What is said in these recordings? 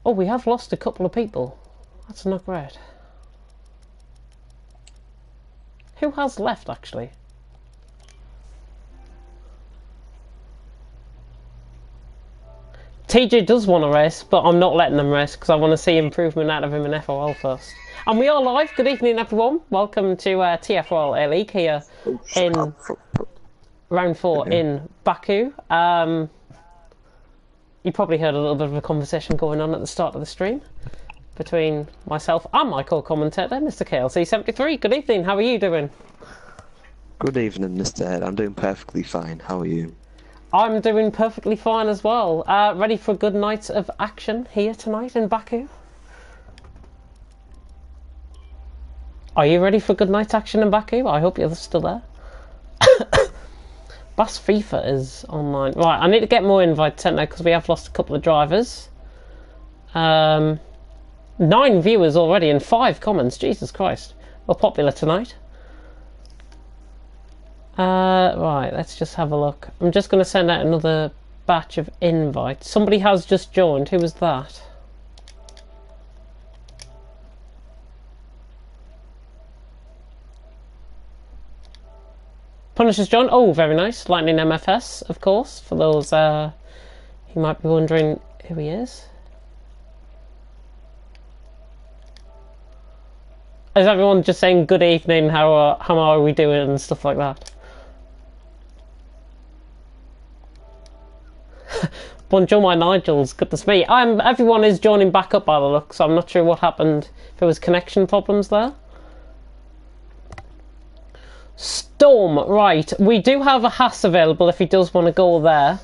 Oh, we have lost a couple of people. That's not great. Who has left, actually? TJ does want to race, but I'm not letting them race because I want to see improvement out of him in FRL first. And we are live. Good evening, everyone. Welcome to TFRL A League here in round 4 in Baku. You probably heard a little bit of a conversation going on at the start of the stream between myself and my co-commentator, Mr. KLC73. Good evening. How are you doing? Good evening, Mr. Head. I'm doing perfectly fine. How are you? I'm doing perfectly fine as well. Ready for a good night of action here tonight in Baku? Are you ready for good night action in Baku? I hope you're still there. Bass FIFA is online. Right, I need to get more invites sent now because we have lost a couple of drivers. 9 viewers already and 5 comments. Jesus Christ. We're popular tonight. Right, let's just have a look. I'm just going to send out another batch of invites. Somebody has just joined. Who was that? Punisher's John. Oh, very nice. Lightning MFS, of course, for those who might be wondering who he is. Is everyone just saying good evening, how are we doing and stuff like that? Bonjour, my Nigels. Goodness me. Everyone is joining back up by the look, so I'm not sure what happened. If there was connection problems there. Storm, right. We do have a Haas available if he does want to go there.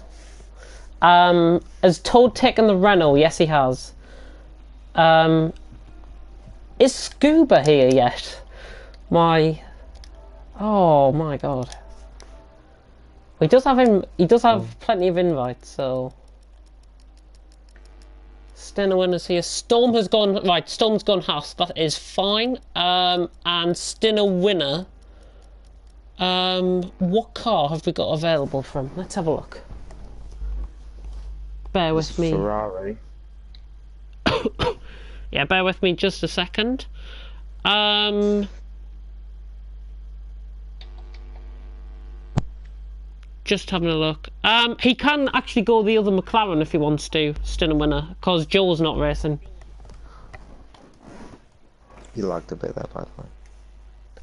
Has Toad taken the Renault? Yes, he has. Is Scuba here yet? Oh my god. He does have him. He does have plenty of invites, so. Stinner winner's here. Storm has gone. Right, Storm's gone Haas. That is fine. And Stinner winner. What car have we got available from? Let's have a look. Bear with me. Ferrari. Yeah, bear with me just a second. Just having a look. He can actually go the other McLaren if he wants to, Stinner winner, because Joel's not racing. You lagged a bit there, by the way.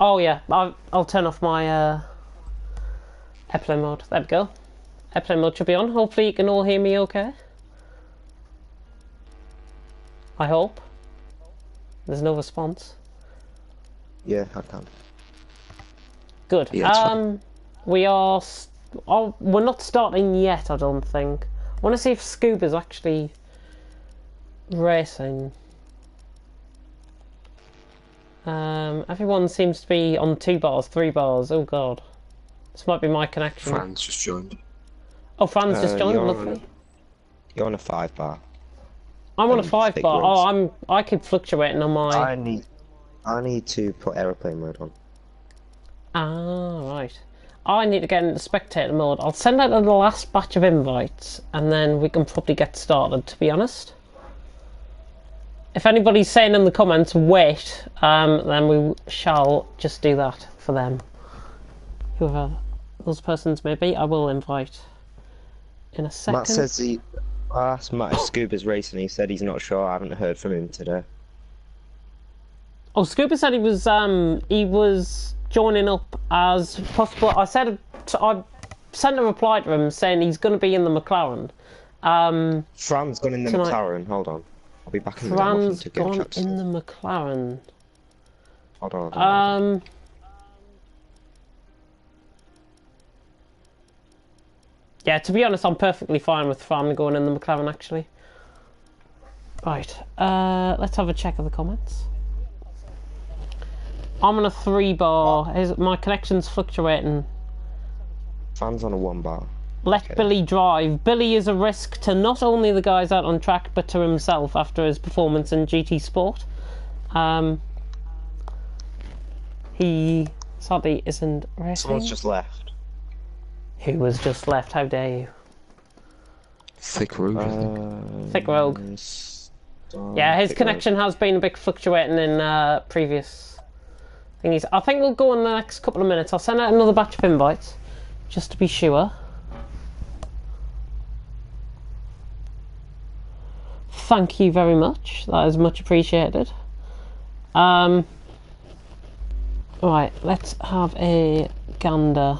Oh yeah, I'll turn off my airplane mode. There we go. Airplane mode should be on. Hopefully you can all hear me okay. I hope. There's no response. Yeah, I can. Good. Yeah, we are. We're not starting yet, I don't think. I want to see if Scuba's actually racing. Everyone seems to be on 2 bars, 3 bars. Oh god. This might be my connection. Fran's just joined. Oh, Fran's just joined. Lovely. You're on a 5 bar. I'm on a 5 bar. Oh, I keep fluctuating on my. I need to put aeroplane mode on. Ah, right. I need to get into spectator mode. I'll send out the last batch of invites, and then we can probably get started, to be honest. If anybody's saying in the comments, wait, then we shall just do that for them. Whoever those persons may be, I will invite in a second. Matt says I asked Matt if Scuba's racing, he said he's not sure. I haven't heard from him today. Oh, Scuba said he was joining up as possible. I sent a reply to him saying he's going to be in the McLaren. Fran's gone in the tonight. McLaren. Hold on, I'll be back in the Fran's gone in the McLaren. Hold on. Yeah, to be honest, I'm perfectly fine with Fran going in the McLaren, actually. Right, let's have a check of the comments. I'm on a 3 bar. My connection's fluctuating. Fran's on a 1 bar. Let Billy drive. Billy is a risk to not only the guys out on track, but to himself after his performance in GT Sport. He sadly isn't racing. Someone's just left. Who was just left? How dare you? Thick Rogue. Thick Rogue. Yeah, his bit connection has been a bit fluctuating in previous thingies. I think we'll go in the next couple of minutes. I'll send out another batch of invites, just to be sure. Thank you very much. That is much appreciated. Right, let's have a gander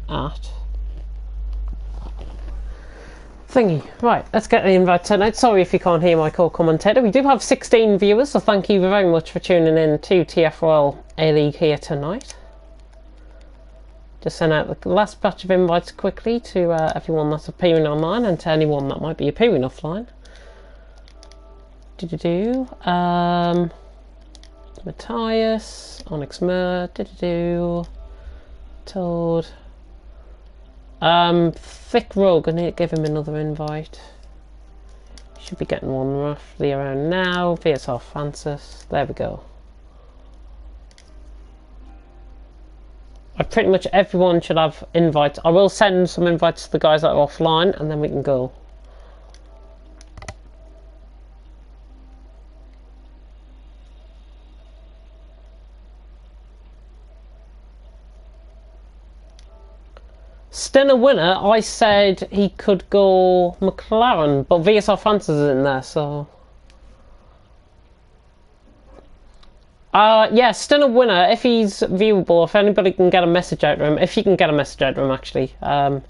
at thingy. Right, let's get the invite sent out. Sorry if you can't hear my co-commentator. We do have 16 viewers, so thank you very much for tuning in to TFRL A-League here tonight. Just send out the last batch of invites quickly to everyone that's appearing online and to anyone that might be appearing offline. Matthias, Onyx Mer, Toad. Thick Rogue, I need to give him another invite. Should be getting one roughly around now. VSR Francis, there we go. Pretty much everyone should have invites. I will send some invites to the guys that are offline and then we can go. Stinner winner, I said he could go McLaren, but VSR Francis is in there, so... yeah, Stinner winner, if he's viewable, if anybody can get a message out to him, if you can get a message out to him, actually, tell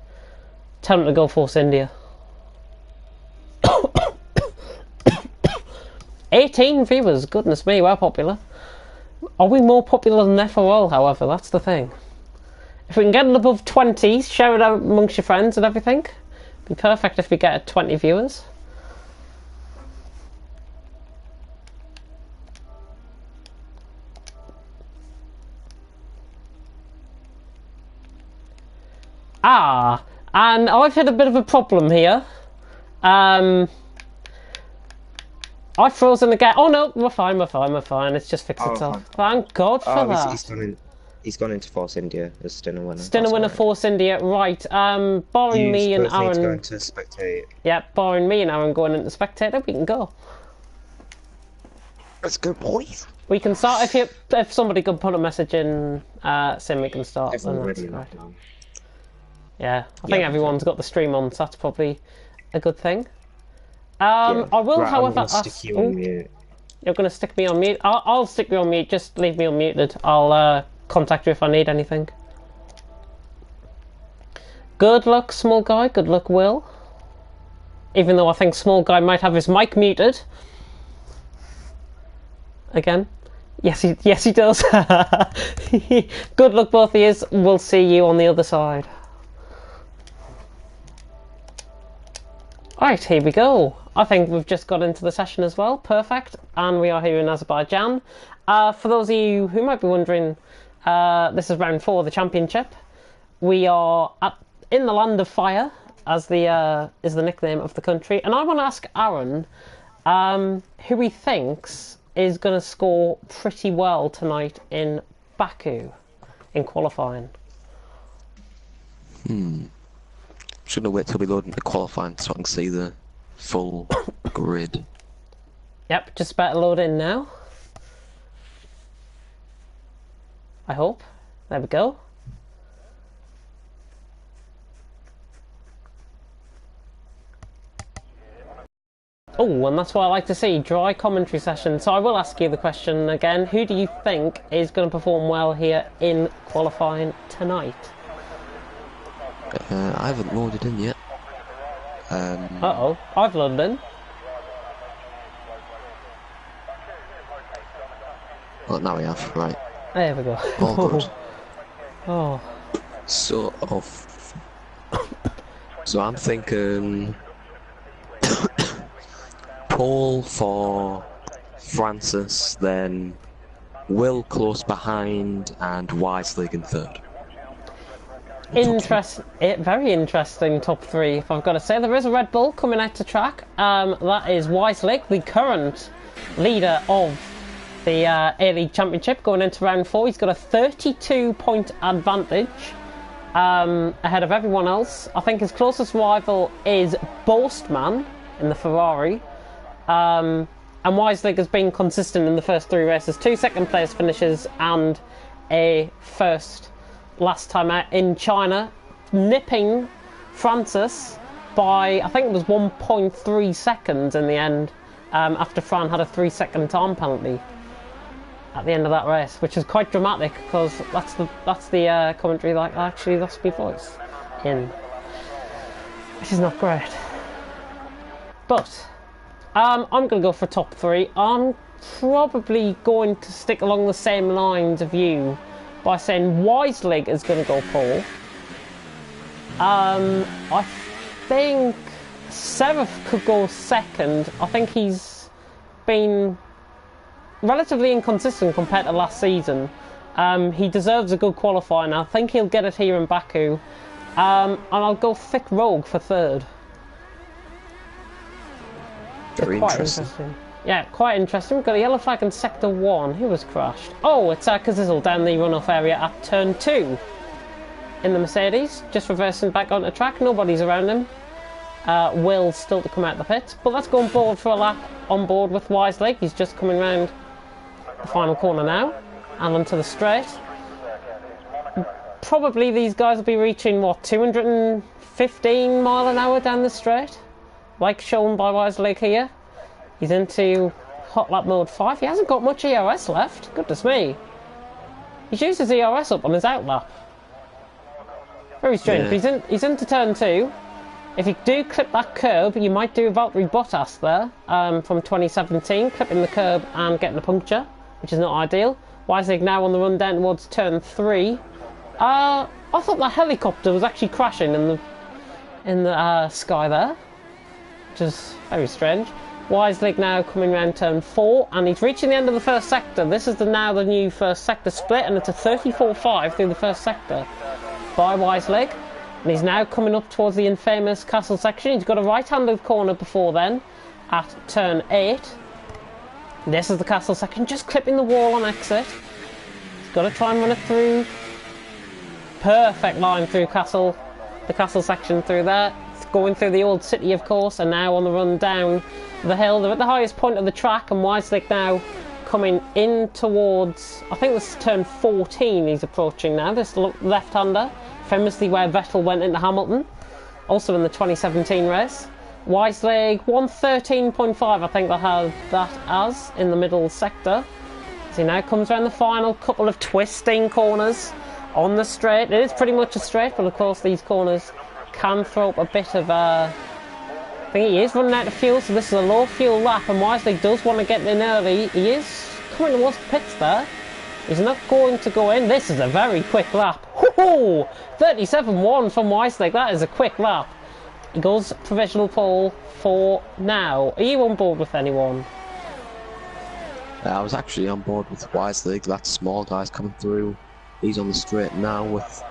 him to go Force India. 18 viewers, goodness me, we're popular. Are we more popular than TFRL, however? That's the thing. If we can get it above 20, share it out amongst your friends and everything. It'd be perfect if we get 20 viewers. Ah, and I've had a bit of a problem here. I've frozen again. Oh no, we're fine. It's just fixed itself. Thank God for that. He's gone into Force India as Stinner winner. Stinner winner, Force India, right. Barring me and Aaron... going to spectate. Yeah, barring me and Aaron going into spectator, we can go. Let's go, boys. We can start, if somebody could put a message in, saying we can start. Then that's right. Yeah, I think everyone's got the stream on, so that's probably a good thing. I will, however, ask... you on mute. You're going to stick me on mute? I'll stick you on mute, just leave me unmuted. I'll contact you if I need anything. Good luck, small guy. Good luck, Will. Even though I think small guy might have his mic muted. Again. Yes, he does. Good luck, both of you. We'll see you on the other side. Alright, here we go. I think we've just got into the session as well. Perfect. And we are here in Azerbaijan. For those of you who might be wondering, this is round 4 of the championship. We are in the Land of Fire, as is the nickname of the country. And I want to ask Aaron, who he thinks is going to score pretty well tonight in Baku, in qualifying. Just gonna wait till we load into qualifying so I can see the full grid. Yep, just about to load in now. I hope. There we go. Oh, and that's what I like to see, dry commentary session. So I will ask you the question again. Who do you think is going to perform well here in qualifying tonight? I haven't loaded in yet. Uh-oh, I've loaded in. Well, now we have, right. There we go. All good. Oh. So I'm thinking Paul for Francis, then Will close behind, and Weislig in third. Very interesting top 3, if I've got to say. There is a Red Bull coming out to track. That is Weislig, the current leader of the A-League Championship, going into round 4. He's got a 32-point advantage ahead of everyone else. I think his closest rival is Boastman in the Ferrari. And Weislig has been consistent in the first 3 races. 2 second place finishes and a first last time out in China, nipping Francis by, I think it was 1.3 seconds in the end, after Fran had a 3-second time penalty at the end of that race, which is quite dramatic because that's the commentary that I actually lost my voice in, which is not great. But I'm going to go for top 3. I'm probably going to stick along the same lines of you by saying Weislig is going to go pole. I think Serif could go second. I think he's been relatively inconsistent compared to last season. He deserves a good qualifying. I think he'll get it here in Baku. And I'll go Thick Rogue for third. Very Quite interesting. Yeah, quite interesting. We've got a yellow flag in Sector 1. Who was crashed? Oh, it's Kazizel down the runoff area at Turn 2. In the Mercedes, just reversing back onto track. Nobody's around him. Will's still to come out the pit. But let's go on board for a lap on board with Weislig. He's just coming round the final corner now. And onto the straight. Probably these guys will be reaching, what, 215 mile an hour down the straight? Like shown by Weislig here. He's into hot lap mode 5. He hasn't got much ERS left. Goodness me. He's used his ERS up on his out lap. Very strange. Yeah. He's into turn 2. If you do clip that curb, you might do Valtteri Bottas there from 2017, clipping the curb and getting a puncture, which is not ideal. Weislig now on the run down towards turn 3. I thought the helicopter was actually crashing in the sky there, which is very strange. Weislig now coming around turn 4, and he's reaching the end of the first sector. This is now the new first sector split, and it's a 34.5 through the first sector by Weislig. And he's now coming up towards the infamous castle section. He's got a right-handed corner before then at turn 8. This is the castle section, just clipping the wall on exit. He's got to try and run it through. Perfect line through the castle section through there. It's going through the old city, of course, and now on the run down the hill. They're at the highest point of the track, and Weislig now coming in towards, I think this is turn 14 he's approaching now, this left-hander, famously where Vettel went into Hamilton, also in the 2017 race. Weislig 113.5, I think they had that as, in the middle sector. As he now comes around the final couple of twisting corners on the straight. It is pretty much a straight, but of course these corners can throw up a bit of I think he is running out of fuel, so this is a low fuel lap, and Weislig does want to get in early. He is coming towards the pits there. He's not going to go in. This is a very quick lap. 37.1 from Weislig. That is a quick lap. He goes provisional pole for now. Are you on board with anyone? I was actually on board with Weislig. That small guy's coming through. He's on the straight now with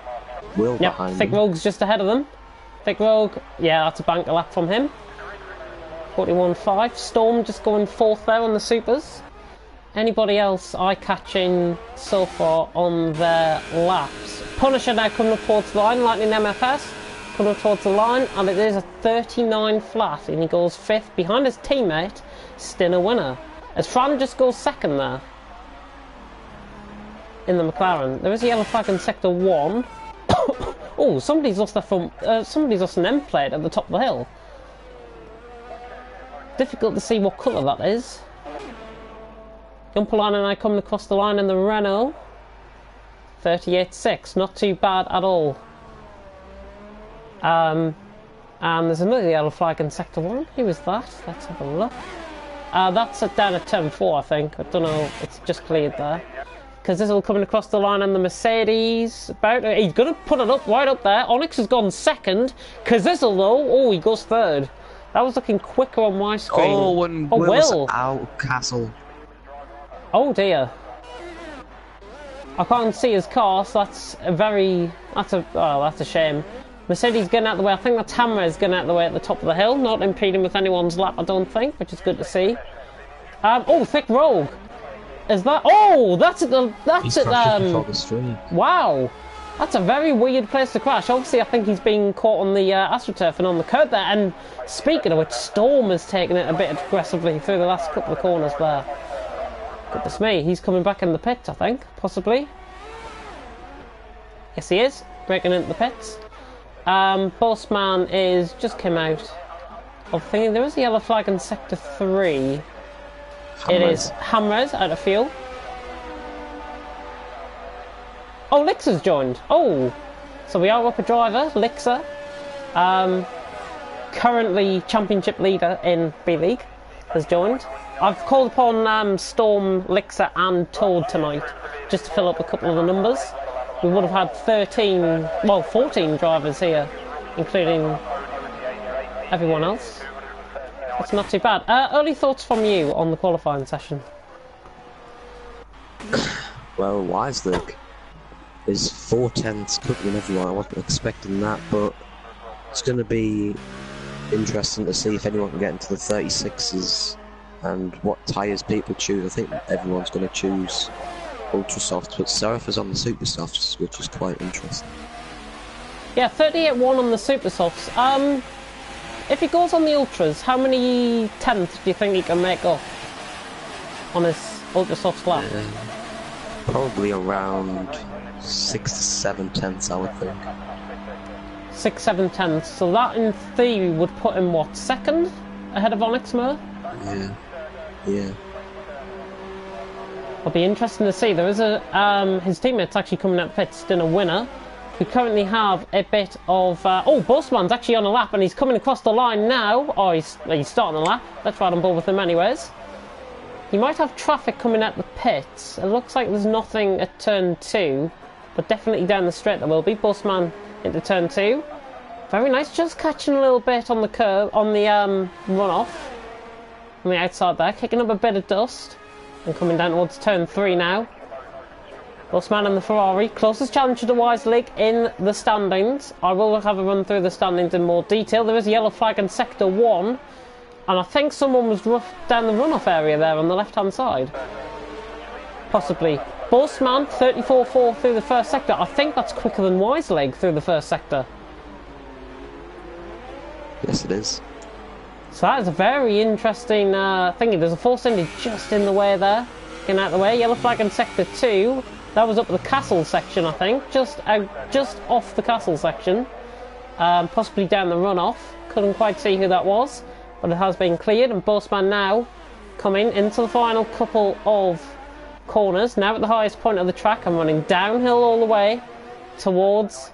Will behind him. Thick Rogue's just ahead of them. Thick Rogue, yeah, that's a banker lap from him. 41.5. Storm just going 4th there on the supers. Anybody else eye-catching so far on their laps? Punisher now coming up towards the line, Lightning MFS coming up towards the line, and it is a 39 flat, and he goes 5th behind his teammate, Stinner winner. As Fran just goes 2nd there in the McLaren. There is a yellow flag in sector 1. Oh, somebody's lost somebody's lost an end plate at the top of the hill. Difficult to see what colour that is. Jumper line and I coming across the line in the Renault. 38.6, not too bad at all. And there's another yellow flag in sector 1. Who is that? Let's have a look. That's down at turn 4, I think. I don't know, it's just cleared there. Kazizel coming across the line on the Mercedes. He's going to put it up right up there. Onyx has gone 2nd. Kazizel though, he goes 3rd. That was looking quicker on my screen. Oh, and Will's out, Castle. Oh dear. I can't see his car, so that's a shame. Mercedes getting out of the way. I think the Tamara is getting out of the way at the top of the hill, not impeding with anyone's lap, I don't think, which is good to see. Thick Rogue. Is that? Oh, that's at the. That's He's at before the stream. Wow. That's a very weird place to crash. Obviously, I think he's been caught on the AstroTurf and on the curb there. And speaking of which, Storm has taken it a bit aggressively through the last couple of corners there. Goodness me, he's coming back in the pits, I think, possibly. Yes, he is, breaking into the pits. Bossman is just came out of thinking. There is a yellow flag in Sector 3. It is Hamres out of fuel. Oh, Lixer's joined. Oh, so we are up a driver, Lixer. Currently championship leader in B-League has joined. I've called upon Storm, Lixer and Toad tonight just to fill up a couple of the numbers. We would have had 14 drivers here, including everyone else. That's not too bad. Early thoughts from you on the qualifying session? Well, Wiselig is 4/10 quicker than everyone. I wasn't expecting that, but it's going to be interesting to see if anyone can get into the 36s and what tyres people choose. I think everyone's going to choose Ultra Softs, but Seraph is on the Super Softs, which is quite interesting. Yeah, 38.1 on the Super Softs. If he goes on the Ultras, how many tenths do you think he can make up on his Ultra Soft lap? Probably around 6 to 7 tenths, I would think. 6-7 tenths. So that, in theory, would put him what, second ahead of Onyx Moore? Yeah. It'll be interesting to see. There is his teammates actually coming out pits in a winner. We currently have a bit of Bossman's actually on a lap and he's coming across the line now. Oh, he's starting the lap. Let's ride on board with him anyways. He might have traffic coming at the pits. It looks like there's nothing at turn 2, but definitely down the straight there will be. Bossman into turn 2. Very nice, just catching a little bit on the curve, on the runoff on the outside there, kicking up a bit of dust and coming down towards turn 3 now. Bossman and the Ferrari, closest challenger to Wiselig in the standings. I will have a run through the standings in more detail. There is a yellow flag in Sector 1, and I think someone was rough down the runoff area there on the left-hand side. Possibly. Bossman, 34.4 through the first sector. I think that's quicker than Wiselig through the first sector. Yes, it is. So that is a very interesting thingy. There's a Force Indy just in the way there. Getting out of the way. Yellow flag in Sector 2. That was up the castle section, I think. Just off the castle section. Possibly down the runoff. Couldn't quite see who that was. But it has been cleared. And Bossman now coming into the final couple of corners. Now at the highest point of the track. I'm running downhill all the way towards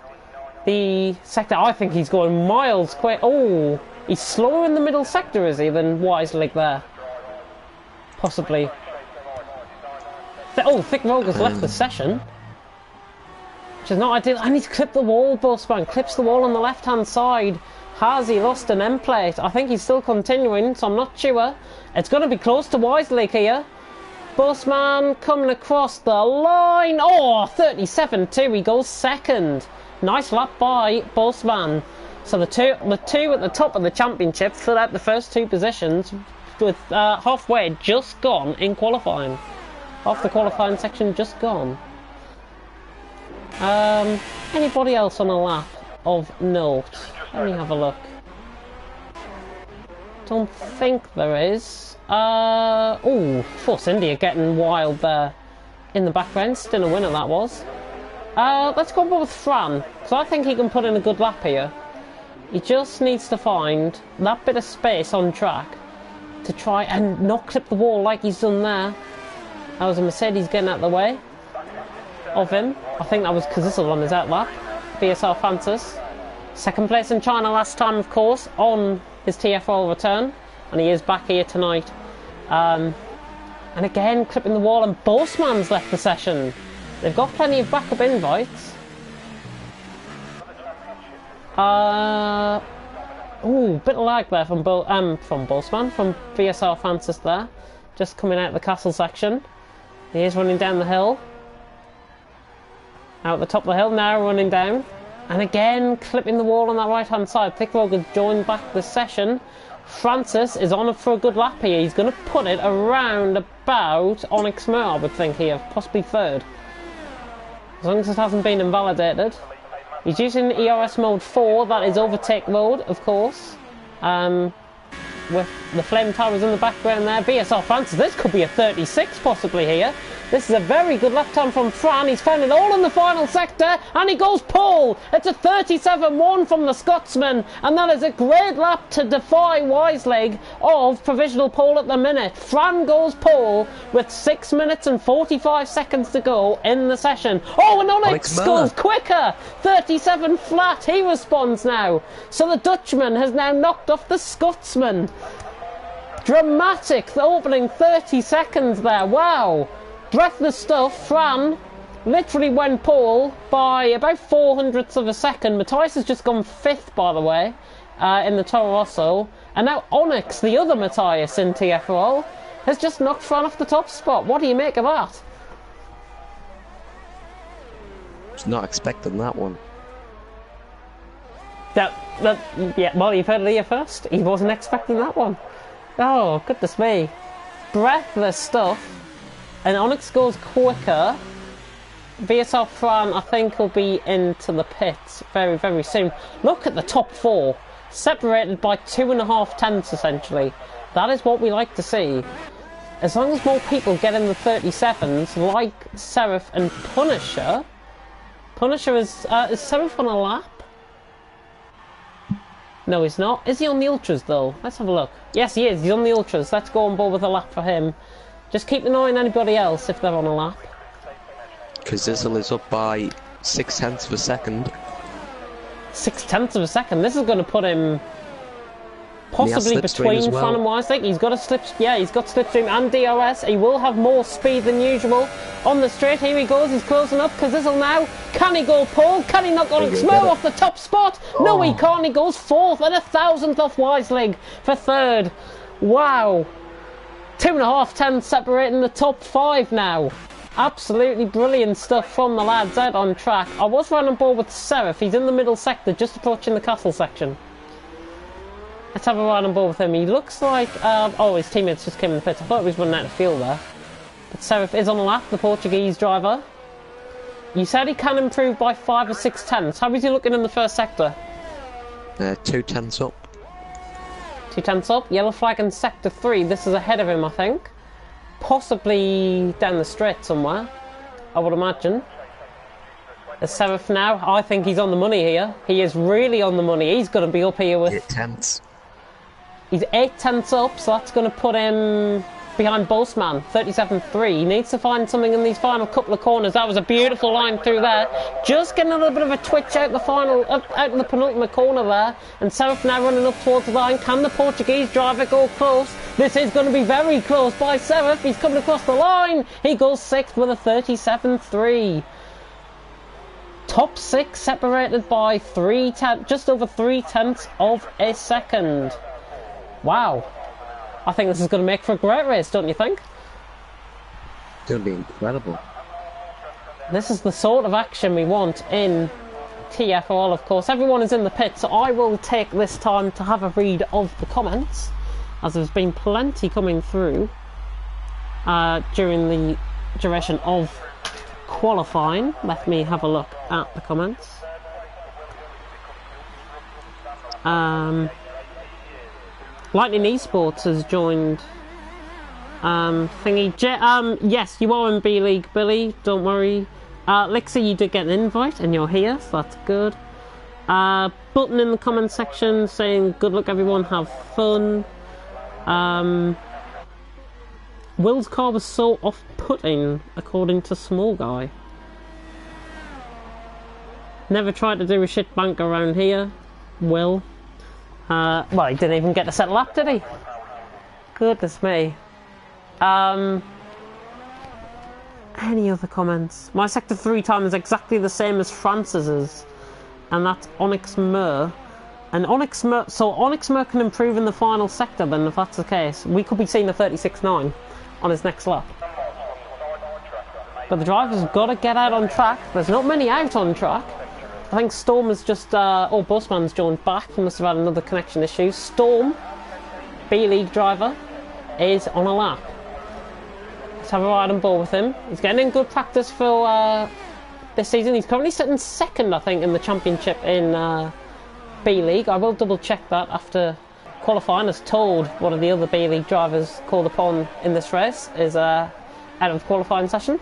the sector. I think he's going miles quick. Oh, he's slower in the middle sector, is he, than Wiselig there? Possibly. Oh, Thick Roger's left the session, which is not ideal. And he's clipped the wall, Bossman. Clips the wall on the left-hand side. Has he lost an end plate? I think he's still continuing, so I'm not sure. It's going to be close to Wiselig here. Bossman coming across the line. Oh, 37.2. He goes second. Nice lap by Bossman. So the two at the top of the championship fill out the first two positions with halfway just gone in qualifying. Half the qualifying section just gone. Anybody else on a lap of note? Let me have a look. Don't think there is. Oh, Force India getting wild there in the background. Still a winner that was. Let's go on with Fran, because I think he can put in a good lap here. He just needs to find that bit of space on track to try and not clip the wall like he's done there. That was a Mercedes getting out of the way of him. I think that was Kazizel on his out lap. BSR Francis. Second place in China last time, of course, on his TFRL return. And he is back here tonight. And again, clipping the wall, and Bossman's left the session. They've got plenty of backup invites. Ooh, bit of lag there from Bossman, from VSR Francis there. Just coming out of the castle section. He is running down the hill. Out the top of the hill, now running down. And again, clipping the wall on that right-hand side. Thick Roger's joined back the session. Francis is on for a good lap here. He's going to put it around about Onyx Moore, I would think here. Possibly third. As long as it hasn't been invalidated. He's using ERS mode 4, that is overtake mode, of course. With the flame towers in the background there. VSR Francis, this could be a 36 possibly here. This is a very good lap time from Fran. He's found it all in the final sector, and he goes pole. It's a 37-1 from the Scotsman, and that is a great lap to defy Wiseleg of provisional pole at the minute. Fran goes pole with 6 minutes and 45 seconds to go in the session. Oh, and Onyx goes quicker. 37 flat. He responds now. So the Dutchman has now knocked off the Scotsman. Dramatic. The opening 30 seconds there. Wow. Breathless stuff. Fran literally went pole by about 400ths of a second. Matthias has just gone 5th, by the way, in the Toro Rosso. And now Onyx, the other Matthias in TFRL, has just knocked Fran off the top spot. What do you make of that? Was not expecting that one. Yeah, well, you've heard it here first. He wasn't expecting that one. Oh, goodness me. Breathless stuff. And Onyx goes quicker. VSR Fran, I think, will be into the pits very, very soon. Look at the top 4. Separated by 2.5 tenths, essentially. That is what we like to see. As long as more people get in the 37s, like Seraph and Punisher. Punisher is Seraph on a lap? No, he's not. Is he on the Ultras, though? Let's have a look. Yes, he is. He's on the Ultras. Let's go on board with a lap for him. Just keep an eye on anybody else if they're on a lap. Because Zizzle is up by 0.6 of a second. 0.6 of a second? This is going to put him possibly between Fran and Wiseleg. He's got a he's got slipstream and DRS. He will have more speed than usual. On the straight, here he goes. He's closing up. Zizzle now. Can he go pole? Can he knock Onyx Mo off the top spot? Oh. No, he can't. He goes 4th and 1,000th off Wiseleg for 3rd. Wow. 2.5 tenths separating the top 5 now. Absolutely brilliant stuff from the lads out on track. I was running on board with Seraph. He's in the middle sector, just approaching the castle section. Let's have a ride on board with him. He looks like... oh, his teammates just came in the pits. I thought he was running out of fuel there. But Seraph is on the lap, the Portuguese driver. You said he can improve by 5 or 6 tenths. How is he looking in the first sector? 2 tenths up. 2 tenths up. Yellow flag in sector 3. This is ahead of him, I think. Possibly down the straight somewhere, I would imagine. The Seraph now. I think he's on the money here. He is really on the money. He's going to be up here with... 8 tenths. He's 8 tenths up, so that's going to put him behind Bossman, 37.3. He needs to find something in these final couple of corners. That was a beautiful line through there. Just getting a little bit of a twitch out out in the penultimate corner there. And Seraph now running up towards the line. Can the Portuguese driver go close? This is going to be very close by Seraph. He's coming across the line. He goes 6th with a 37.3. Top 6 separated by just over 3 tenths of a second. Wow. I think this is going to make for a great race, don't you think? It's going to be incredible. This is the sort of action we want in TFRL, of course. Everyone is in the pit, so I will take this time to have a read of the comments, as there's been plenty coming through during the duration of qualifying. Let me have a look at the comments. Lightning Esports has joined thingy. Yes, you are in B League, Billy, don't worry. Lixie, you did get an invite and you're here, so that's good. Button in the comment section saying good luck everyone, have fun. Will's car was so off-putting, according to Small Guy. Never tried to do a shit bank around here, Will. Well, he didn't even get to set a lap, did he? Goodness me. Any other comments? My sector 3 time is exactly the same as Francis's, and that's Onyx Mer. And Onyx Mer, so Onyx Mer can improve in the final sector then, if that's the case. We could be seeing a 36.9 on his next lap. But the driver's got to get out on track. There's not many out on track. I think Storm has just, Busman's joined back. He must have had another connection issue. Storm, B-League driver, is on a lap. Let's have a ride on board with him. He's getting in good practice for this season. He's currently sitting second, I think, in the championship in B League. I will double check that after qualifying, as told one of the other B League drivers called upon in this race is out of the qualifying session.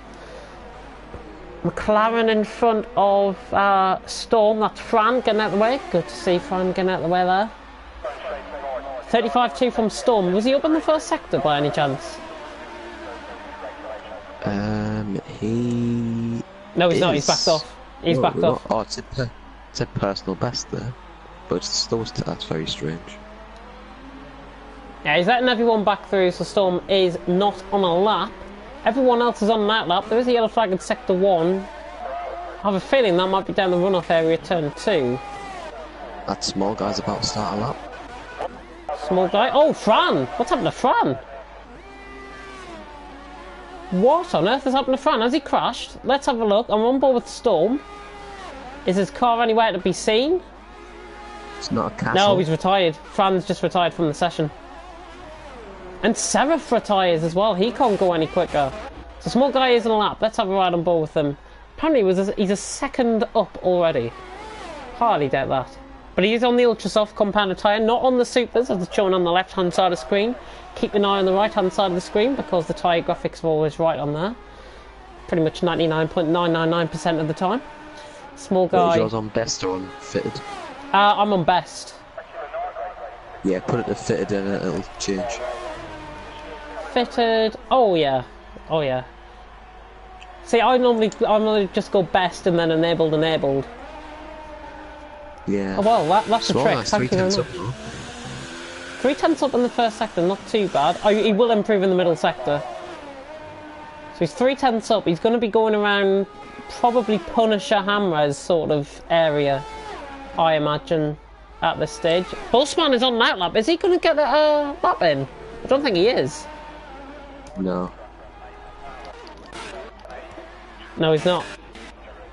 McLaren in front of Storm. That's Fran getting out of the way. Good to see Fran getting out of the way there. 35-2 from Storm. Was he up in the first sector by any chance? He. No, he's not. He's backed off. He's backed off. Oh, it's a personal best there, but that's very strange. Yeah, he's letting everyone back through, so Storm is not on a lap. Everyone else is on that lap. There is a yellow flag in sector 1. I have a feeling that might be down the runoff area, turn 2. That small guy's about to start a lap. Small guy. Oh, Fran! What's happened to Fran? What on earth has happened to Fran? Has he crashed? Let's have a look. I'm on board with Storm. Is his car anywhere to be seen? It's not a castle. No, he's retired. Fran's just retired from the session. And Seraph retires as well. He can't go any quicker. So small guy is in a lap. Let's have a ride on board with him. Apparently he's a second up already. Hardly doubt that. But he is on the ultra soft compounded tyre, not on the supers as it's shown on the left hand side of the screen. Keep an eye on the right hand side of the screen because the tyre graphics are always right on there. Pretty much 99.999% of the time. Small guy. Is yours on best or on fitted? I'm on best. Yeah, put it to fitted and it'll change. Fitted. Oh yeah. Oh yeah. See, I normally just go best and then enabled. Yeah. Oh well, that's a trick. Nice. Thank you very much. 3/10 up in the first sector, not too bad. Oh, he will improve in the middle sector. So he's 3/10 up. He's going to be going around probably Punisher Hamres sort of area, I imagine, at this stage. Bossman is on that lap. Is he going to get a lap in? I don't think he is. No. No, he's not.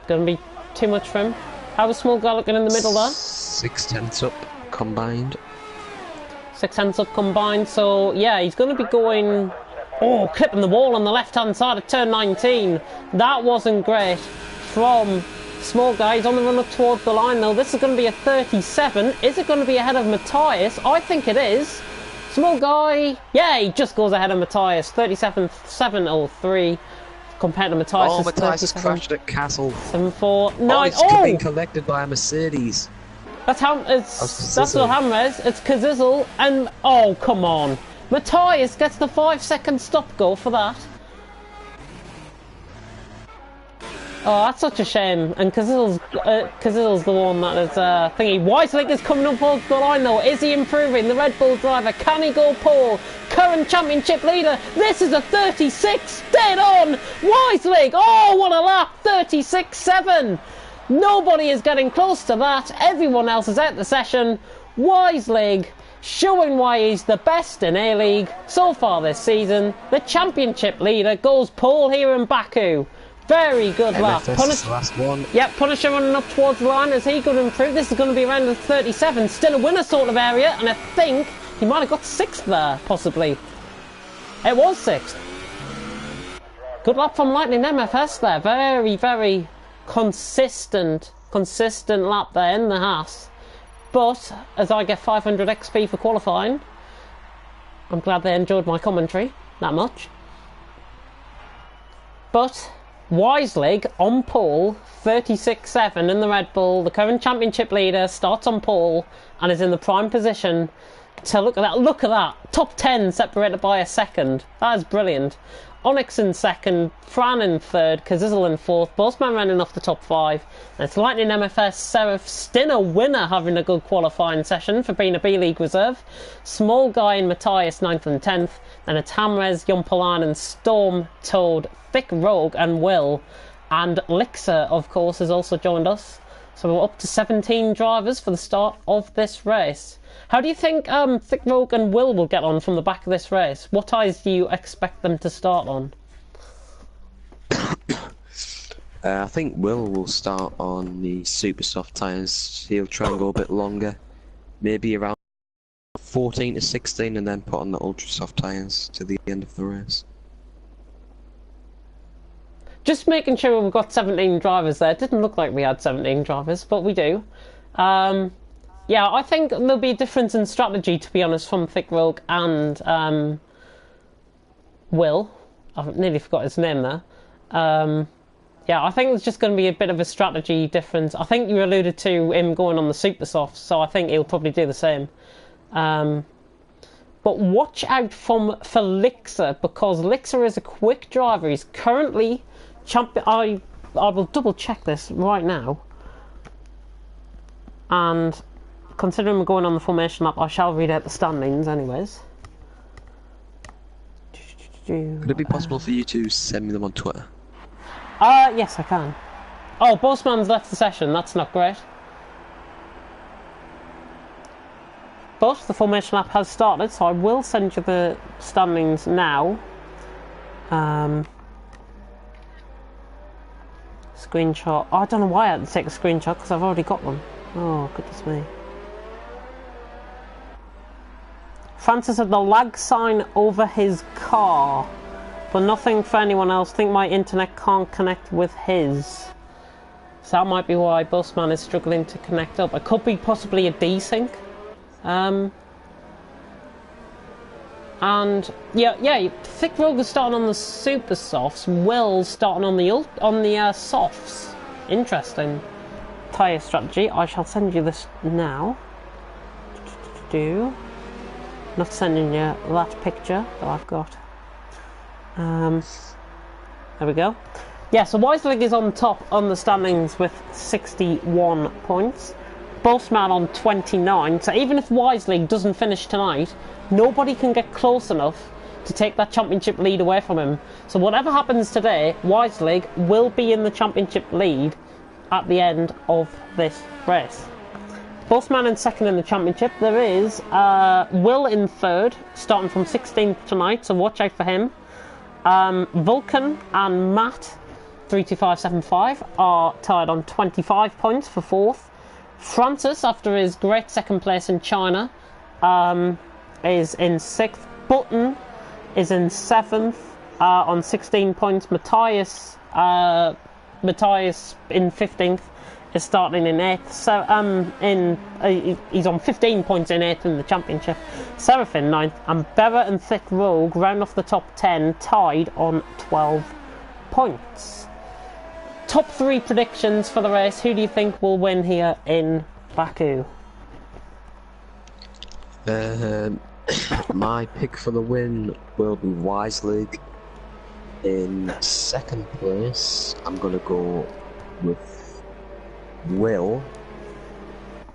Going to be too much for him. How was small guy looking in the middle there? 6/10 up combined. 6/10 up combined. So yeah, he's going to be going. Oh, clipping the wall on the left-hand side of turn 19. That wasn't great from small guy. He's on the run up towards the line though. This is going to be a 37. Is it going to be ahead of Matthias? I think it is. Small guy. Yeah, he just goes ahead of Matthias. 37.703 compared to Matthias. Oh, Matthias has crashed at Castle. 7.4. No, it's being collected by a Mercedes. That's not Hamres. It's Kazizzle and oh come on. Matthias gets the 5-second stop go for that. Oh, that's such a shame. And Kazizzle's the one that is thingy. Whitelink is coming up towards the line though. Is he improving? The Red Bull driver. Can he go pole? Current championship leader. This is a 36. Dead on. Whitelink. Oh, what a lap. 36.7. Nobody is getting close to that. Everyone else is out the session. Wiselig showing why he's the best in A-League so far this season. The championship leader goes pole here in Baku. Very good lap. Punisher, last one. Yep, Punisher running up towards the line. Is he going to improve? This is going to be around the 37. Still a winner sort of area, and I think he might have got 6th there, possibly. It was 6th. Good lap from Lightning MFS there. Very, very consistent lap there in the Haas. But as I get 500 XP for qualifying, I'm glad they enjoyed my commentary that much. But Wiselig on pole, 36.7 in the Red Bull. The current championship leader starts on pole and is in the prime position to look at that. Look at that. Top 10 separated by a second. That is brilliant. Onyx in second, Fran in third, Kazizzle in fourth, Bossman running off the top 5. And it's Lightning MFS, Seraph, Stinner winner having a good qualifying session for being a B-League reserve. Small Guy and Matthias 9th and 10th. Then it's Hamres, Jompolan and Storm, Toad, Thick Rogue and Will. And Lixer, of course, has also joined us. So we're up to 17 drivers for the start of this race. How do you think Thick Rogue and will get on from the back of this race? What tyres do you expect them to start on? I think Will start on the super soft tyres. He'll try and go a bit longer. Maybe around 14 to 16 and then put on the ultra soft tyres to the end of the race. just making sure we've got 17 drivers there. It didn't look like we had 17 drivers, but we do. Yeah, I think there'll be a difference in strategy, to be honest, from Thick Rogue and Will. I've nearly forgot his name there. Yeah, I think there's just going to be a bit of a strategy difference. I think you alluded to him going on the super softs, so I think he'll probably do the same. But watch out for Lixer, because Lixer is a quick driver. He's currently champion. I will double check this right now. And considering we're going on the formation map, I shall read out the standings anyways. Could it be possible for you to send me them on Twitter? Yes, I can. Oh, Bossman's left the session. That's not great. But the formation map has started, so I will send you the standings now. Screenshot. Oh, I don't know why I had to take a screenshot, because I've already got one. Oh, goodness me. Francis had the lag sign over his car, but nothing for anyone else. Think my internet can't connect with his. So that might be why Busman is struggling to connect up. It could be possibly a desync. And yeah, Thick Rogue is starting on the super softs. Will's starting on the softs. Interesting tyre strategy. I shall send you this now. Not sending you that picture that I've got. There we go. Yeah, so Wiselig is on top on the standings with 61 points. Bossman on 29. So even if Wiselig doesn't finish tonight, nobody can get close enough to take that championship lead away from him. So whatever happens today, Wiselig will be in the championship lead at the end of this race. Bossman in second in the championship. There is Will in third, starting from 16th tonight, so watch out for him. Vulcan and Matt 32575 are tied on 25 points for fourth. Francis, after his great second place in China, is in sixth. Button is in seventh on 16 points. Matthias in 15th is starting in 8th. So he's on 15 points in 8th in the championship. Seraphin 9th, and Bera and Thick Rogue round off the top 10, tied on 12 points. Top 3 predictions for the race. Who do you think will win here in Baku? My pick for the win will be Wiselig. In second place, I'm going to go with Will.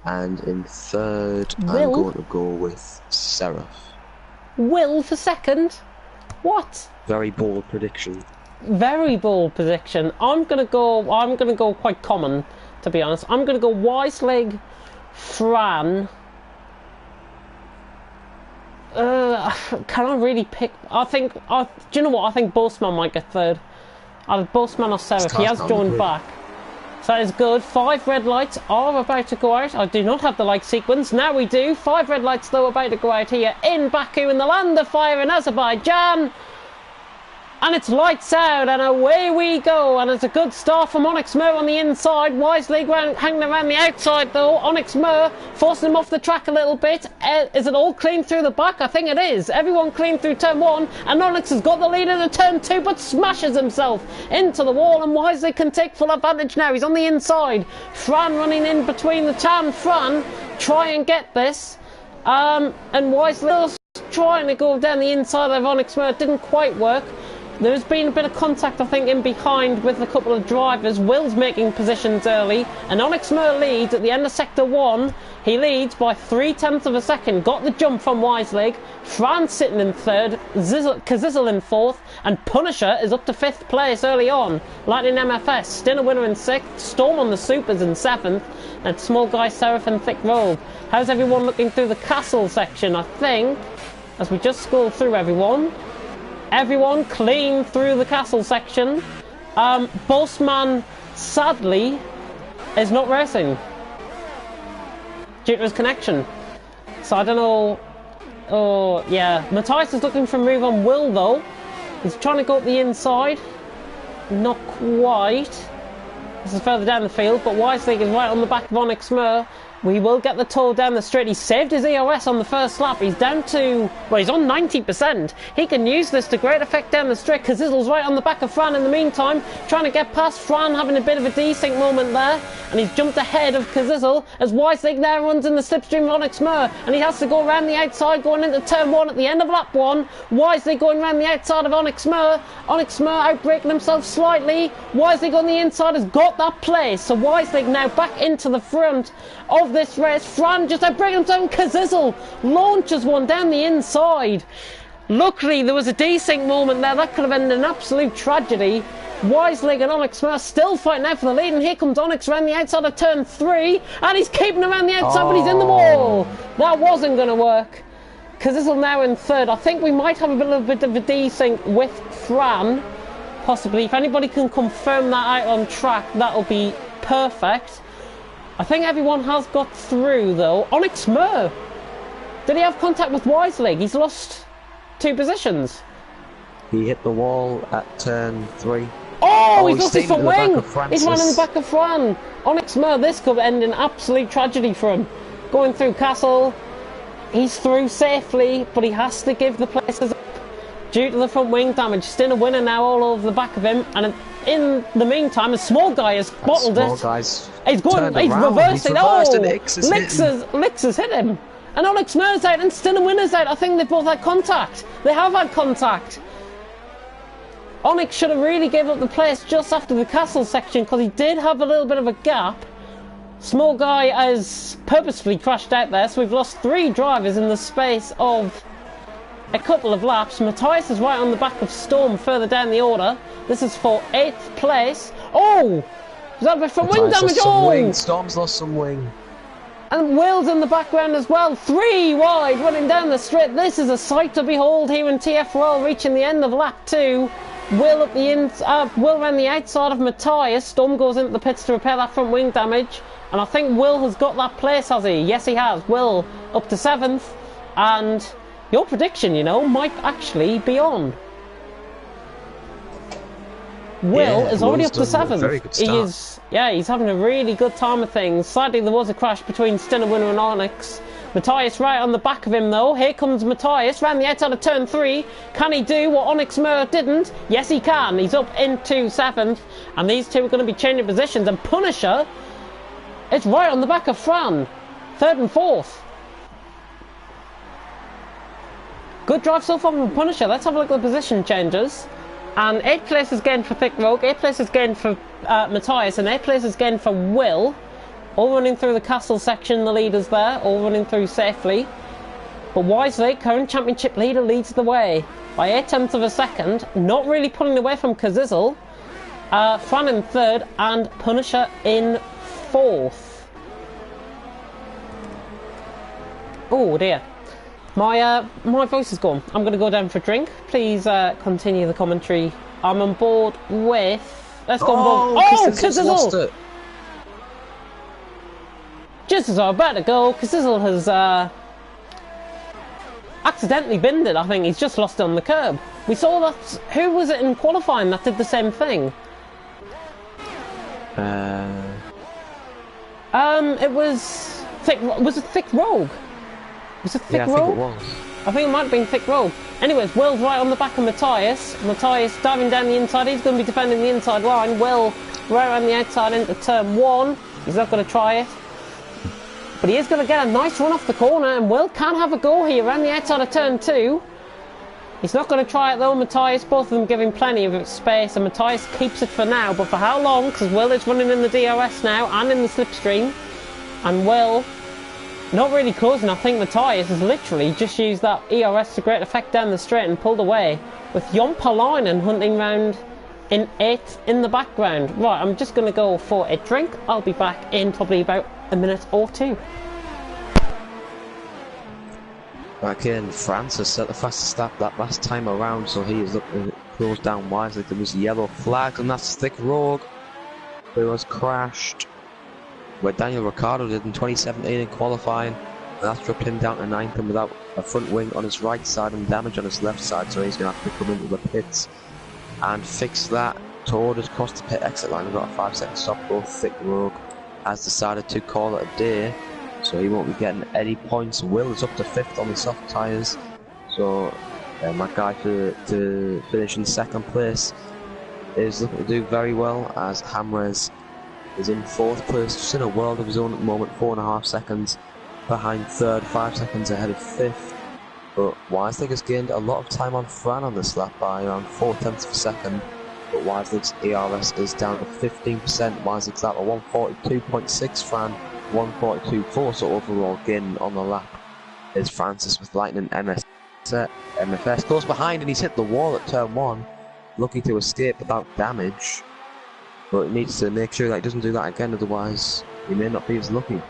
And in third, I'm going to go with Seraph. Will for second? What? Very bold prediction. Very bold prediction. I'm gonna go quite common, to be honest. I'm gonna go Wiselig, Fran. Can I really pick? Do you know what? I think Bossman might get third. Either Bossman or Seraph. He has joined back. So that is good. 5 red lights are about to go out. I do not have the light sequence. Now we do. 5 red lights, though, about to go out here in Baku, in the land of fire in Azerbaijan. And it's lights out, and away we go. And it's a good start from Onyx Mer on the inside. Wisely hanging around the outside, though. Onyx Mer forcing him off the track a little bit. Is it all clean through the back? I think it is. Everyone clean through turn 1. And Onyx has got the lead into turn 2, but smashes himself into the wall. And Wisely can take full advantage now. He's on the inside. Fran running in between the tan. Fran, try and get this. And Wisely trying to go down the inside of Onyx Mer. It didn't quite work. There's been a bit of contact, I think, in behind with a couple of drivers. Will's making positions early, and Onyx Mer leads at the end of Sector 1. He leads by 0.3 of a second. Got the jump from Wiselig. Fran sitting in third, Kazizel in fourth, and Punisher is up to 5th place early on. Lightning MFS, still a winner in 6th. Storm on the Supers in 7th, and Small Guy Seraph and Thick Rogue. How's everyone looking through the castle section? I think, as we just scroll through everyone clean through the castle section. Bossman, sadly, is not racing due to his connection. So I don't know. Oh, yeah. Matthias is looking for a move on Will, though. He's trying to go up the inside. not quite. This is further down the field, but Weisling is right on the back of Onyx Mer. We will get the tour down the straight. He saved his EOS on the first lap. He's down to, well, he's on 90%. He can use this to great effect down the straight. Kazizel's right on the back of Fran in the meantime, trying to get past Fran, having a bit of a desync moment there. And he's jumped ahead of Kazizel as Weisling there runs in the slipstream of Onyx Mer. And he has to go around the outside, going into turn 1 at the end of lap 1. Weisling going around the outside of Onyx Mer. Onyx Mer outbraking himself slightly. Weisling on the inside has got that place. So Weisling now back into the front of this race. Fran just outbraking himself. Kazizel launches one down the inside. Luckily there was a desync moment there. That could have ended in absolute tragedy. Weisling and Onyx Mer still fighting out for the lead, and here comes Onyx around the outside of turn 3, and he's keeping around the outside, but he's in the wall. That wasn't going to work. Kazizel now in third. I think we might have a little bit of a desync with Fran, possibly. If anybody can confirm that out on track, that'll be perfect. I think everyone has got through though. Onyx Mer, did he have contact with Weisling? He's lost 2 positions. He hit the wall at turn 3. Oh, he's lost his front wing! He's running in the back of Fran. Onyx Mer, this could end in absolute tragedy for him. Going through Castle, he's through safely, but he has to give the places up due to the front wing damage. Still a winner now all over the back of him, and in the meantime, a small guy has bottled it. He's going, he's reversing. Oh, Lix has hit him. And Onyx Mer's out, and still a winner's out. I think they've both had contact. They have had contact. Onyx should have really gave up the place just after the castle section, because he did have a little bit of a gap. Small guy has purposefully crashed out there, so we've lost 3 drivers in the space of a couple of laps. Matthias is right on the back of Storm further down the order. This is for 8th place. Oh! Was that a bit from wing damage? Oh! Storm's lost some wing. And Will's in the background as well. 3 wide running down the straight. This is a sight to behold here in TFRL, reaching the end of lap 2. Will up the Will around the outside of Matthias. Storm goes into the pits to repair that front wing damage, and I think Will has got that place, has he? Yes, he has. Will up to 7th, and your prediction, you know, might actually be on. Will is already up to 7th. Very good start. He's having a really good time of things. Sadly, there was a crash between Winner and Onyx. Matthias right on the back of him though. Here comes Matthias round the outside of turn 3. Can he do what Onyx Mer didn't? Yes, he can. He's up into 7th, and these two are going to be changing positions. And Punisher is right on the back of Fran, 3rd and 4th. Good drive so far from Punisher. Let's have a look at the position changes. And 8th place is gained for Thick Rogue, 8th place is gained for Matthias, and 8th place is gained for Will. All running through the castle section, the leaders there, all running through safely. But Wisely, current championship leader, leads the way by 0.8 of a second, not really pulling away from Kazizel. Fran in 3rd, and Punisher in 4th. Oh dear. My voice is gone. I'm going to go down for a drink. Please continue the commentary. I'm on board with... Let's go on board. Oh, Kazizel! Just as I was about to go, Kazizel has accidentally binned it, I think. He's just lost it on the curb. We saw that... Who was it in qualifying that did the same thing? It was... Was it Thick Rogue? Was it Thick Rogue? I think it was. I think it might have been Thick Rogue. Anyways, Will's right on the back of Matthias. Matthias diving down the inside. He's going to be defending the inside line. Will right around the outside into turn 1. He's not going to try it. But he is going to get a nice run off the corner, and Will can have a go here around the outside of turn 2. He's not going to try it though, Matthias. Both of them giving plenty of space, and Matthias keeps it for now. But for how long? Because Will is running in the DRS now and in the slipstream. And Will not really closing. I think Matthias has literally just used that ERS to great effect down the straight and pulled away, with Jompalainen hunting round in 8th in the background. Right, I'm just going to go for a drink. I'll be back in probably about a minute or 2. Back in, Francis set the fastest lap that last time around, so he is looking to close down wisely. There was a yellow flag, and that's Thick Rogue, who has crashed where Daniel Ricciardo did in 2017 in qualifying, and that's dropped him down to 9th and without a front wing on his right side and damage on his left side, so he's going to have to come into the pits and fix that Todd has crossed the pit exit line and got a 5-second stop. Both Thick Rogue has decided to call it a day, so he won't be getting any points. Will is up to 5th on the soft tyres, so my guy to finish in 2nd place is looking to do very well, as Hamres is in 4th place, just in a world of his own at the moment, 4.5 seconds behind 3rd, 5 seconds ahead of 5th. But Wiselig has gained a lot of time on Fran on this lap by around 4/10 of a second. But Wiselig's ERS is down to 15%. Wiselig's lap at 142.6, Fran 142.4. So overall gain on the lap is Francis with Lightning MFS close behind, and he's hit the wall at turn 1, looking to escape without damage. But he needs to make sure that he doesn't do that again, otherwise he may not be as lucky.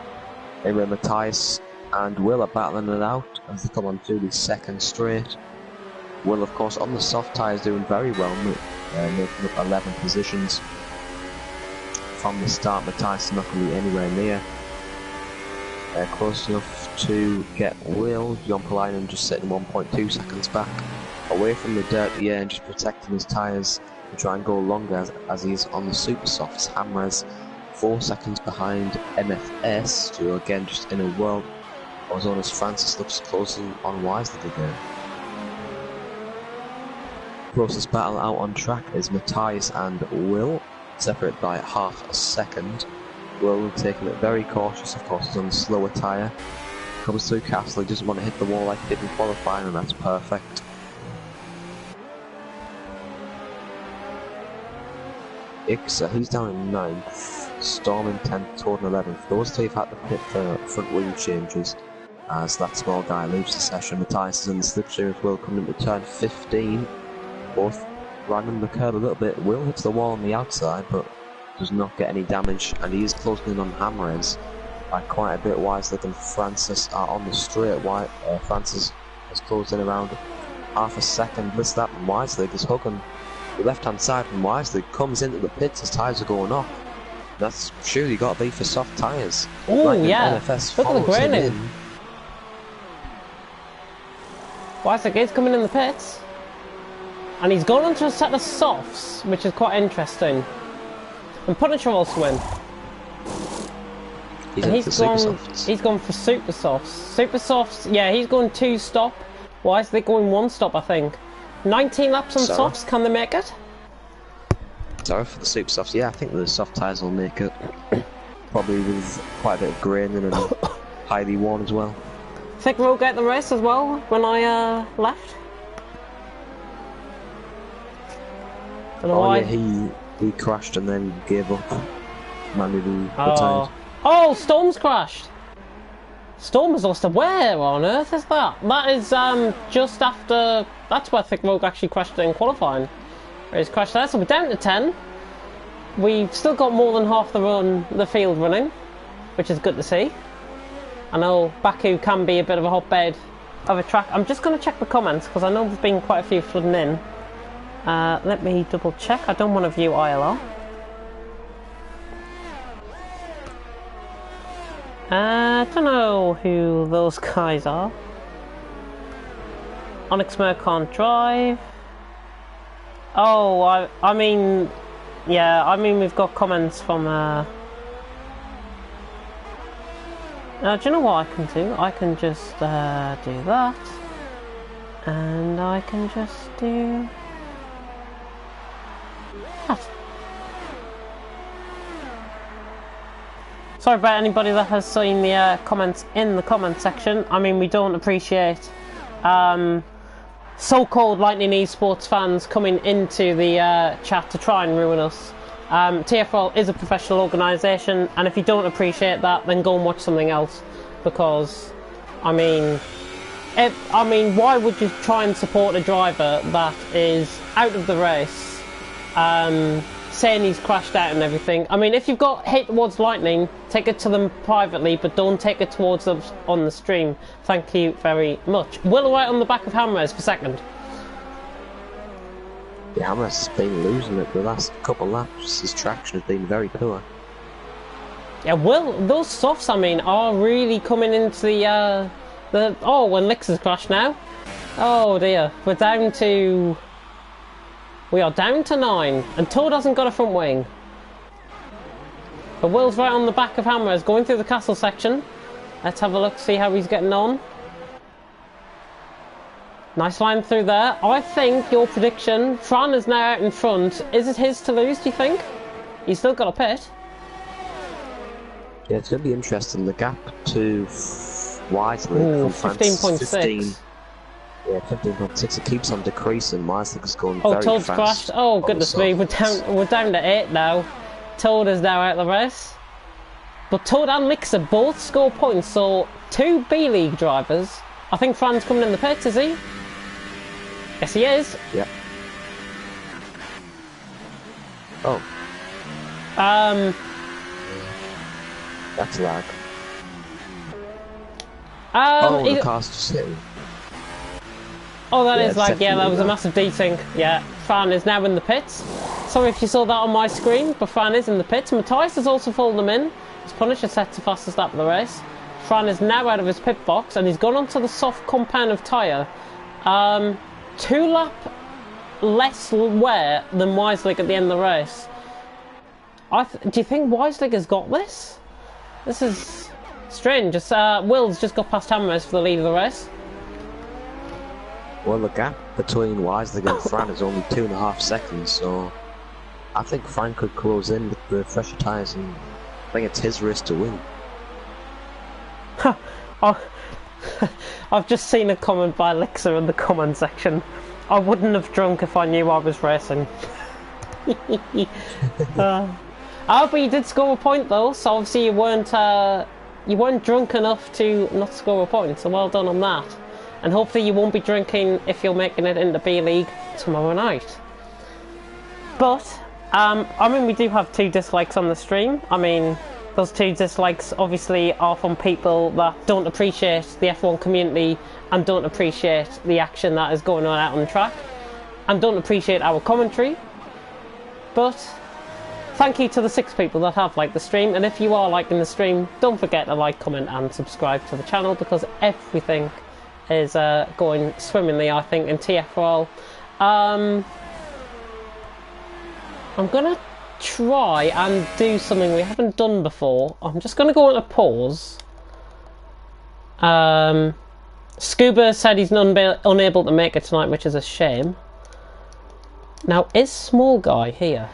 Anyway, Matthias and Will are battling it out as they come on to the 2nd straight. Will, of course, on the soft tyres doing very well, making up 11 positions from the start. Matthias not going to be anywhere near close enough to get Will. Jon Palainen just sitting 1.2 seconds back away from the dirty air and just protecting his tyres to try and go longer as he's on the super softs. Hamres 4 seconds behind MFS, who again just in a world of his own, as Francis looks closely on Wisely again. Closest battle out on track is Matthias and Will, separated by half a second. Will taking it very cautious, of course, he's on the slower tyre. Comes through Castle, he doesn't want to hit the wall like he did in qualifying, and that's perfect. Ixa, he's down in 9th, Storm in 10th, Todd in 11th. Those two have had to pit for front wing changes as that small guy leaves the session. Matthias is in the slipstream as well, coming into turn 15. Both random the curve a little bit. Will hits the wall on the outside, but does not get any damage, and he is closing in on Hamres by quite a bit. Wiselig and Francis are on the straight. Francis has closed in around half a second. Missed that, and Wiselig is hugging the left-hand side from Wiselig, comes into the pits as tyres are going off. That's surely got to be for soft tyres. Oh yeah, NFS look at the follows him graining. in. Wiselig is coming in the pits, and he's gone onto a set of softs, which is quite interesting. And Punisher also in. He's gone for super softs. Super softs, yeah, he's going 2-stop. Why is they going 1-stop, I think? 19 laps on softs, can they make it? Sorry for the super softs. Yeah, I think the soft tyres will make it. Probably with quite a bit of graining and highly worn as well. Thick Rogue get the race as well when I left. Don't know why. Yeah, he crashed and then gave up. Manually retired. Oh, Storm's crashed. Storm has lost a. Where on earth is that? That is just after. That's where Thick Rogue actually crashed in qualifying. He's crashed there, so we're down to 10. We've still got more than half the field running, which is good to see. I know Baku can be a bit of a hotbed of a track. I'm just going to check the comments because I know there's been quite a few flooding in. Let me double check. I don't want to view ILR. I don't know who those guys are. Onyx Mer can't drive. Oh, I mean, yeah, I mean we've got comments from. Do you know what I can do? I can just do that, and I can just do that. Sorry about anybody that has seen the comments in the comment section. I mean, we don't appreciate so-called Lightning Esports fans coming into the chat to try and ruin us. TFRL is a professional organisation, and if you don't appreciate that, then go and watch something else. Because, I mean, why would you try and support a driver that is out of the race, saying he's crashed out and everything? I mean, if you've got hate towards Lightning, take it to them privately, but don't take it towards them on the stream. Thank you very much. Will right on the back of Hamres for second. Yeah, Hamres has been losing it the last couple of laps. His traction has been very poor. Yeah, Will, those softs, I mean, are really coming into the oh, when Lix has crashed now. Oh dear, we're down to We are down to 9, and Toad hasn't got a front wing. But Will's right on the back of Hammer's, going through the castle section. Let's have a look, see how he's getting on. Nice line through there. I think your prediction, Fran is now out in front. Is it his to lose, do you think? He's still got a pit. Yeah, it's going to be interesting. The gap to Wisely Ooh, from France, 15.6. Yeah, 15.6. It keeps on decreasing. Wisely is going Oh, very Toad's fast. crashed. Oh, goodness me, we're down to 8 now. Toad is now out of the race. But Toad and Mixer both score points, so 2 B-League drivers. I think Fran's coming in the pits, is he? Yes, he is. Yeah. Oh, that's lag. Oh, the car's just hitting. Oh, that Yeah, is it's like, yeah, that definitely was a that. massive desync. Yeah, Fran is now in the pits. Sorry if you saw that on my screen, but Fran is in the pits. Matthias has also followed them in. His Punisher set to fastest lap of the race. Fran is now out of his pit box, and he's gone onto the soft compound of tyre. 2 lap less wear than Weislich at the end of the race. Do you think Weislich has got this? This is strange. Will's just got past Hammer's for the lead of the race. Well, the gap between Wisely and Fran is only 2.5 seconds, so I think Fran could close in with the fresher tyres, and I think it's his race to win. I've just seen a comment by Elixir in the comment section. I wouldn't have drunk if I knew I was racing. But you did score a point though, so obviously you weren't drunk enough to not score a point, so well done on that. And hopefully you won't be drinking if you're making it into B-League tomorrow night. But, I mean, we do have 2 dislikes on the stream. I mean, those 2 dislikes obviously are from people that don't appreciate the F1 community and don't appreciate the action that is going on out on the track and don't appreciate our commentary. But thank you to the 6 people that have liked the stream, and if you are liking the stream, don't forget to like, comment and subscribe to the channel, because everything is going swimmingly, I think, in TFRL. I'm gonna try and do something we haven't done before. I'm just gonna go on a pause. Scuba said he's unable to make it tonight, which is a shame. Now, is Small Guy here?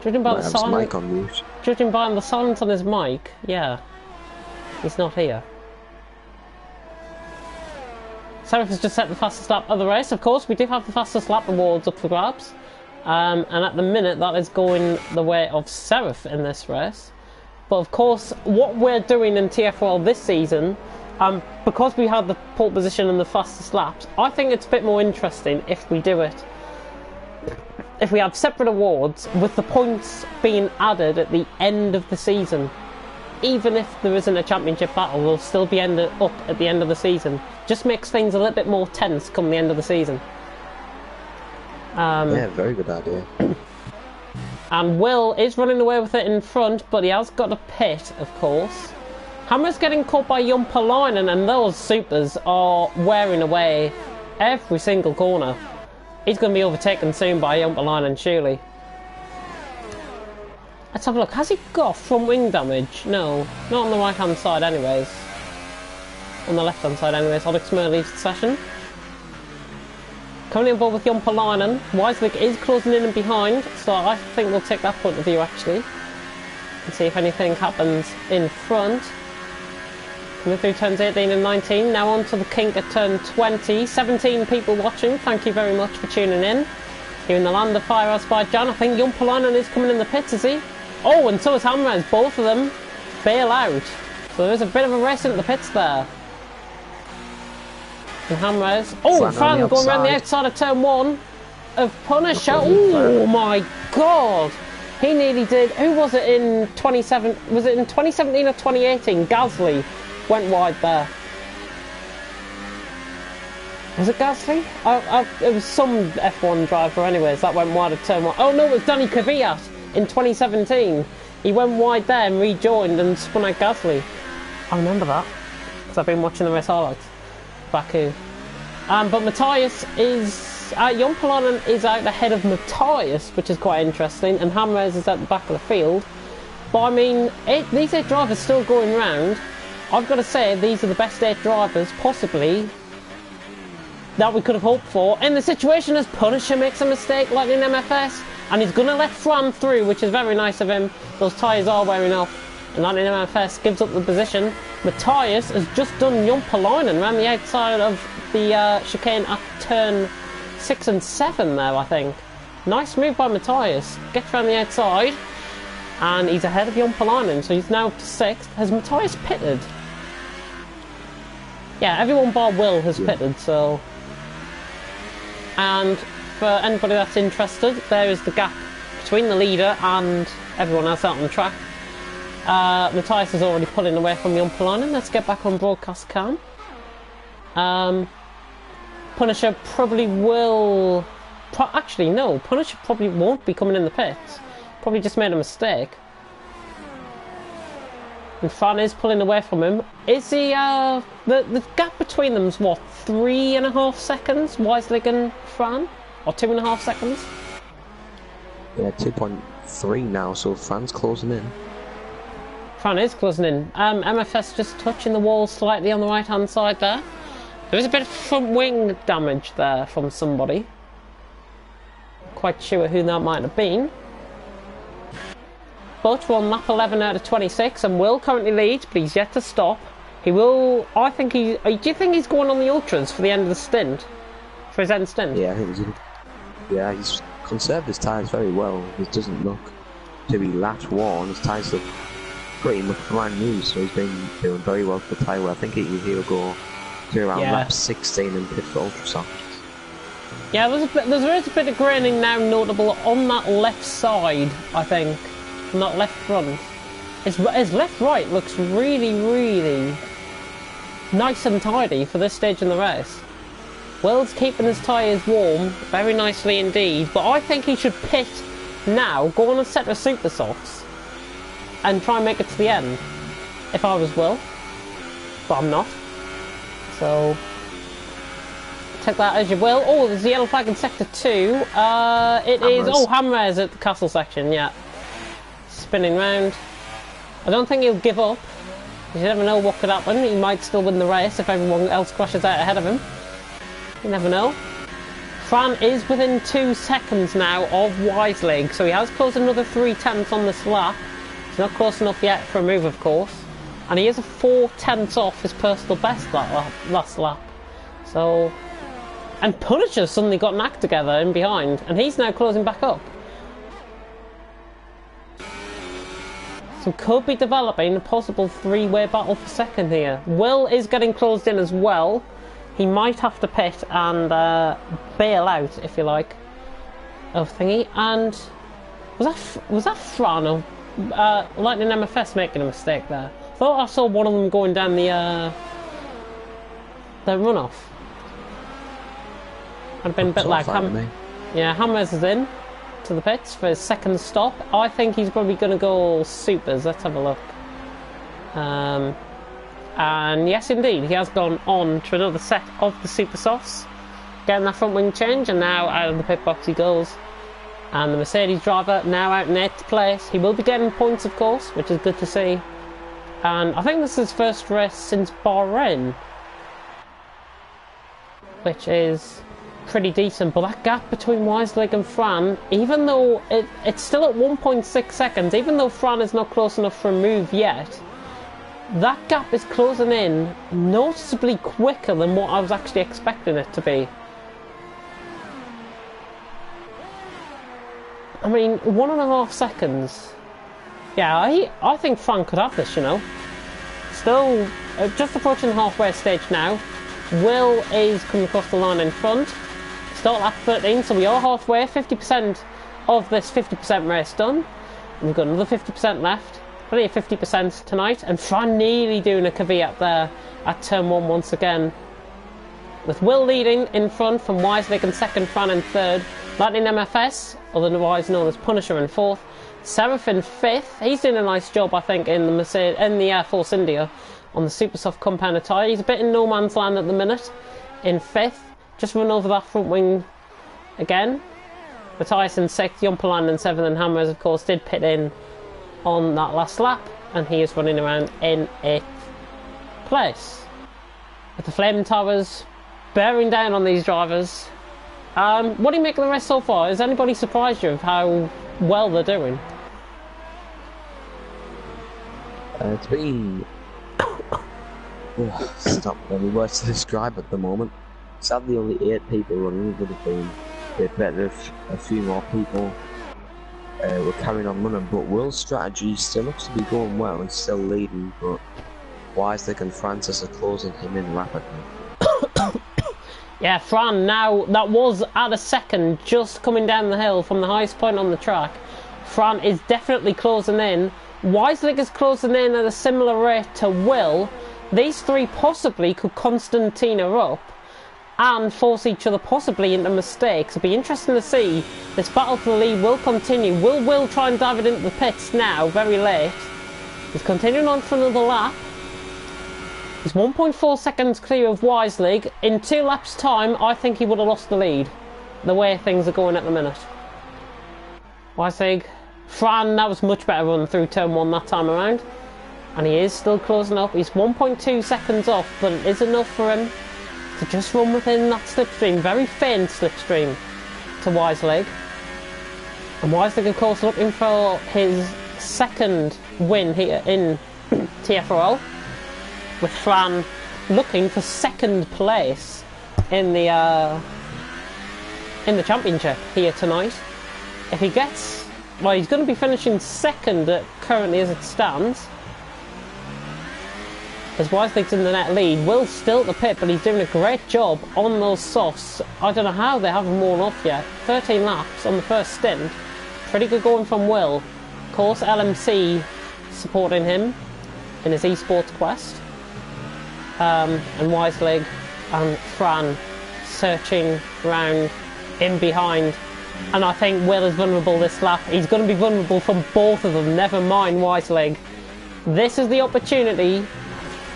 Judging by the silence, judging by the silence on his mic, yeah, he's not here. Seraph has just set the fastest lap of the race. Of course, we do have the fastest lap awards up for grabs, and at the minute that is going the way of Seraph in this race. But of course, what we're doing in TFRL this season, because we had the pole position and the fastest laps, I think it's a bit more interesting if we do it. If we have separate awards with the points being added at the end of the season. Even if there isn't a championship battle, we'll still be up at the end of the season. Just makes things a little bit more tense come the end of the season. Yeah, very good idea. And Will is running away with it in front, but he has got a pit, of course. Hammer's getting caught by Jumpalainen, and those supers are wearing away every single corner. He's going to be overtaken soon by Jumpalainen, surely. Let's have a look. Has he got front wing damage? No, not on the right hand side anyways. On the left hand side anyways. Alex Moore leaves the session. Coming involved with Jumpalainen. Weislich is closing in and behind, so I think we'll take that point of view actually. And see if anything happens in front. Coming through turns 18 and 19. Now on to the kink at turn 20. 17 people watching. Thank you very much for tuning in. Here in the land of Fire Azerbaijan. I think Jumpalainen is coming in the pits, is he? Oh, and so is Hammer's. Both of them bail out. So there's a bit of a race into the pits there. And Hammer's. Oh, Fran going around the outside of turn 1 of Punisher. Oh my god. He nearly did. Who was it in 27? Was it in 2017 or 2018? Gasly went wide there. Was it Gasly? It was some F1 driver anyways that went wide of turn 1. Oh no, it was Danny Kvyat in 2017. He went wide there and rejoined and spun out Gasly. I remember that because I've been watching the race highlights. Baku. But Matthias is... Jumpalainen is out ahead of Matthias, which is quite interesting, and Hamres is at the back of the field. But I mean, these 8 drivers still going round. I've got to say, these are the best 8 drivers, possibly, that we could have hoped for. In the situation as Punisher makes a mistake, like in MFS, and he's going to let Fran through, which is very nice of him. Those tyres are wearing off, and that in MFS gives up the position. Matthias has just done Jumpalainen around the outside of the chicane at turn 6 and 7 there, I think. Nice move by Matthias. Gets around the outside, and he's ahead of Jumpalainen, so he's now up to 6th. Has Matthias pitted? Yeah, everyone bar Will has pitted, so... And for anybody that's interested, there is the gap between the leader and everyone else out on the track. Matthias is already pulling away from Jumpalainen. Let's get back on broadcast cam. Punisher probably will... Actually, no. Punisher probably won't be coming in the pits. Probably just made a mistake. And Fran is pulling away from him. Is he, the gap between them is what, 3.5 seconds? Weislig and Fran? Or 2.5 seconds? Yeah, 2.3 now, so Fran's closing in. Fran is closing in. MFS just touching the wall slightly on the right hand side there. There is a bit of front wing damage there from somebody. Quite sure who that might have been. But we're on lap 11 out of 26, and Will currently leads, but he's yet to stop. He will... I think he... Do you think he's going on the ultras for the end of the stint? For his end stint? Yeah, I think he's... Yeah, he's conserved his tyres very well. It doesn't look to be lap worn. His tyres look pretty much brand new, so he's been doing very well for the tyre. I think he'll go to around lap 16 and pit for ultra softs. Yeah, there's a bit of graining now notable on that left side, I think. Not left front. His left right looks really, really nice and tidy for this stage in the race. Will's keeping his tyres warm very nicely indeed, but I think he should pit now, go on a set of super softs, and try and make it to the end. If I was Will. But I'm not. So... take that as you will. Oh, there's a yellow flag in sector 2. It is... Oh, Hamres at the castle section, yeah. Spinning round. I don't think he'll give up. You never know what could happen. He might still win the race if everyone else crashes out ahead of him. You never know. Fran is within 2 seconds now of Weislig, so he has closed another 3/10 on this lap. He's not close enough yet for a move, of course. And he is a 4/10 off his personal best that last lap. So... And Punisher suddenly got an act together in behind, and he's now closing back up. So could be developing a possible 3-way battle for second here. Will is getting closed in as well. He might have to pit and bail out, if you like, of thingy. And was that Fran or Lightning MFS making a mistake there? I thought I saw one of them going down the runoff. I'd been a bit like yeah, Hamres is in to the pits for his second stop. I think he's probably going to go supers. Let's have a look. And yes, indeed, he has gone on to another set of the super softs, getting that front wing change, and now out of the pit box he goes. And the Mercedes driver now out in 8th place. He will be getting points, of course, which is good to see. And I think this is his first race since Bahrain, which is pretty decent. But that gap between Weislig and Fran, even though it's still at 1.6 seconds, even though Fran is not close enough for a move yet, that gap is closing in noticeably quicker than what I was actually expecting it to be. I mean, 1.5 seconds. Yeah, I think Fran could have this, you know. Still, just approaching the halfway stage now. Will is coming across the line in front. Start lap 13, so we are halfway. 50% of this 50% race done. We've got another 50% left. Plenty of 50% tonight. And Fran nearly doing a caveat there at turn 1 once again. With Will leading in front from Weislig in second, Fran in third. Lightning MFS, otherwise known as Punisher, in fourth. Seraph in fifth. He's doing a nice job, I think, in the Force India on the super soft compounded tyre. He's a bit in no man's land at the minute in fifth. just run over that front wing again. Matthias in 6th, Jumperland in 7th, and Hammers, of course, did pit in on that last lap, and he is running around in 8th place. With the Flaming Towers bearing down on these drivers. What do you make of the rest so far? Has anybody surprised you of how well they're doing? It's been... stop any words to describe at the moment. Sadly, only 8 people running. It would have been a bit better if a few more people were carrying on running. But Will's strategy still looks to be going well. He's still leading, but Wisely and Francis are closing him in rapidly. Yeah, Fran now, that was at a second, just coming down the hill from the highest point on the track. Fran is definitely closing in. Wisely is closing in at a similar rate to Will. These three possibly could Constantina up and force each other possibly into mistakes. It'll be interesting to see. This battle for the lead will continue. Will try and dive it into the pits now, very late. He's continuing on for another lap. He's 1.4 seconds clear of Wisely. In 2 laps' time, I think he would have lost the lead, the way things are going at the minute. Wisely, Fran, that was much better run through turn 1 that time around. And he is still closing up. He's 1.2 seconds off, but it is enough for him to just run within that slipstream. Very faint slipstream to Wisely. And Wisely, of course, looking for his second win here in TFRL. With Fran looking for second place in the championship here tonight. If he gets, well, he's going to be finishing second currently as it stands. As Wisely's in the net lead, Will's still at the pit, but he's doing a great job on those softs. I don't know how they haven't worn off yet. 13 laps on the first stint. Pretty good going from Will. Of course, LMC supporting him in his esports quest. And Wisely and Fran searching round in behind. And I think Will is vulnerable this lap. He's going to be vulnerable from both of them, never mind Wisely. This is the opportunity.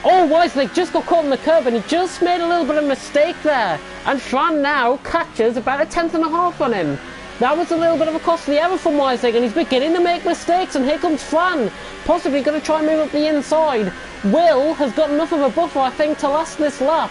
Oh, Wisely just got caught in the curb and he just made a little bit of a mistake there. And Fran now catches about a 10th on him. That was a little bit of a costly error from Wisely, and he's beginning to make mistakes, and here comes Fran, possibly going to try and move up the inside. Will has got enough of a buffer, I think, to last this lap.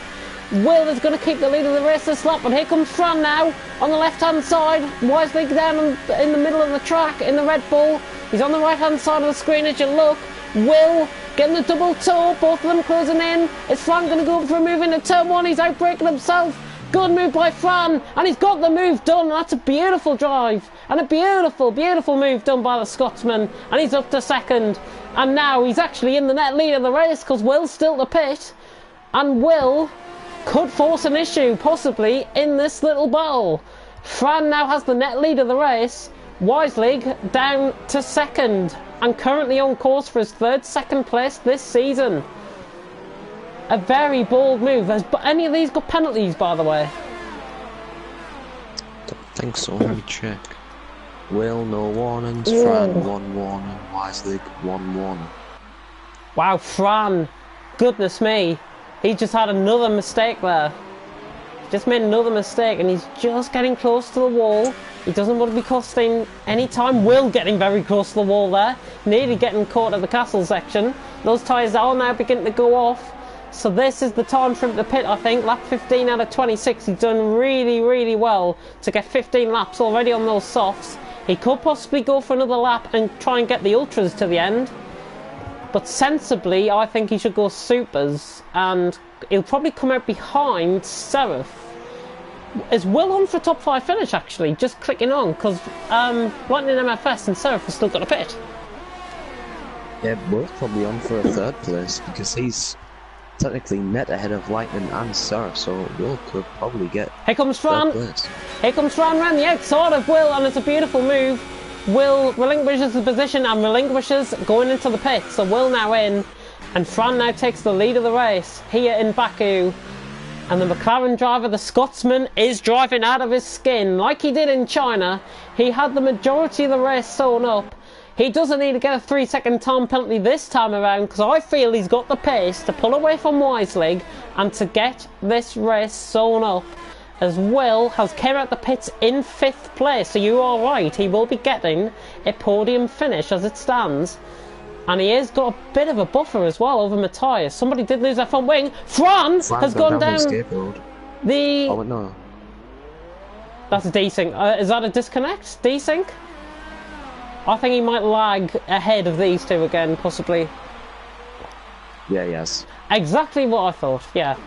Will is going to keep the lead of the race this lap, and here comes Fran now on the left-hand side. Wisely down in the middle of the track in the Red Bull. He's on the right-hand side of the screen as you look. Will getting the double toe, both of them closing in. Is Fran going to go up for a move into turn 1? He's outbraking himself. Good move by Fran, and he's got the move done. That's a beautiful drive, and a beautiful, beautiful move done by the Scotsman, and he's up to second. And now he's actually in the net lead of the race because Will's still at the pit, and Will could force an issue, possibly, in this little battle. Fran now has the net lead of the race. Wisely down to second, and currently on course for his second place this season. A very bold move. Has any of these got penalties, by the way? Don't think so. Let me check. Will, no warnings. Fran, 1 warning. Wisely, 1 warning. Wow, Fran. Goodness me. He just had another mistake there. Just made another mistake, and he's just getting close to the wall. He doesn't want to be costing any time. Will getting very close to the wall there. Nearly getting caught at the castle section. Those tyres are now beginning to go off. So this is the time for him to pit, I think. Lap 15 out of 26. He's done really, really well to get 15 laps already on those softs. He could possibly go for another lap and try and get the ultras to the end. But sensibly, I think he should go supers. And he'll probably come out behind Seraph. Is Will on for a top 5 finish, actually? Just clicking on, because Lightning MFS and Seraph have still got a pit. Yeah, Will's probably on for a 3rd place because he's technically net ahead of Lightning and Seraph, so Will could probably get. Here comes Fran. Here comes Fran around the outside of Will, and it's a beautiful move. Will relinquishes the position and relinquishes going into the pit. So Will now in, and Fran now takes the lead of the race here in Baku. And the McLaren driver, the Scotsman, is driving out of his skin like he did in China. He had the majority of the race sewn up. He doesn't need to get a 3-second time penalty this time around because I feel he's got the pace to pull away from Wisely and to get this race sewn up. as well has came out the pits in 5th place, so you are right, he will be getting a podium finish as it stands. And he has got a bit of a buffer as well over Matthias. Somebody did lose their front wing. Fran has gone down the... Oh, no. That's a desync. Is that a disconnect? Desync? I think he might lag ahead of these two again, possibly. Yeah, yes. Exactly what I thought, yeah.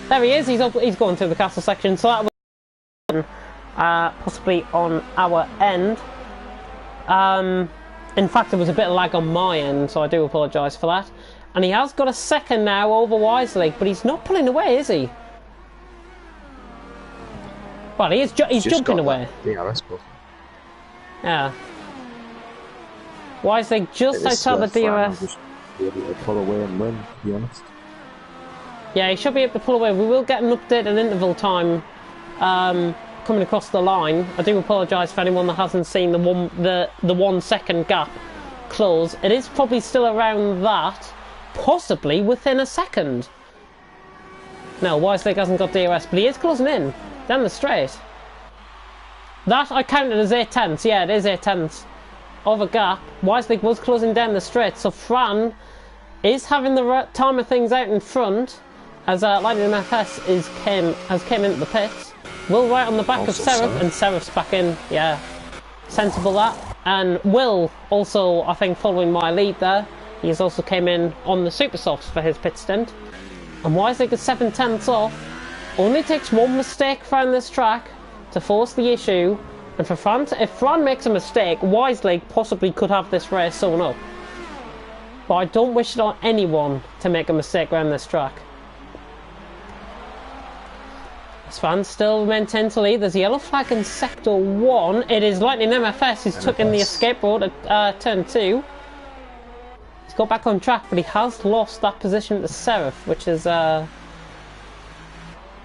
There he is, he's going through the castle section, so that was possibly on our end. In fact, there was a bit of lag on my end, so I do apologise for that. And he has got a second now over Wisely, but he's not pulling away, is he? Well, he's jumping away. DRS button. Yeah. Wisely just outside the DRS. Just be able to pull away and win, to be honest. Yeah, he should be able to pull away. We will get an update and interval time coming across the line. I do apologise for anyone that hasn't seen the 1 second gap close. It is probably still around that, possibly within a second. No, Wisely hasn't got DRS, but he is closing in down the straight. That I counted as 8 tenths. Yeah, it is 8 tenths of a gap. Wisely was closing down the straight, so Fran is having the time of things out in front as Lightning MFS has came into the pits. Will right on the back of Seraph, and Seraph's back in. Yeah, sensible that. And Will also, I think, following my lead there. He's also came in on the super softs for his pit stint. And Wisely is 7 tenths off. Only takes one mistake around this track to force the issue. And for Fran, if Fran makes a mistake, Wisely possibly could have this race sewn up. But I don't wish it on anyone to make a mistake around this track. Fran still maintains the lead. There's a yellow flag in Sector 1. It is Lightning MFS who's took in the escape road at Turn 2. He's got back on track, but he has lost that position to Seraph, which is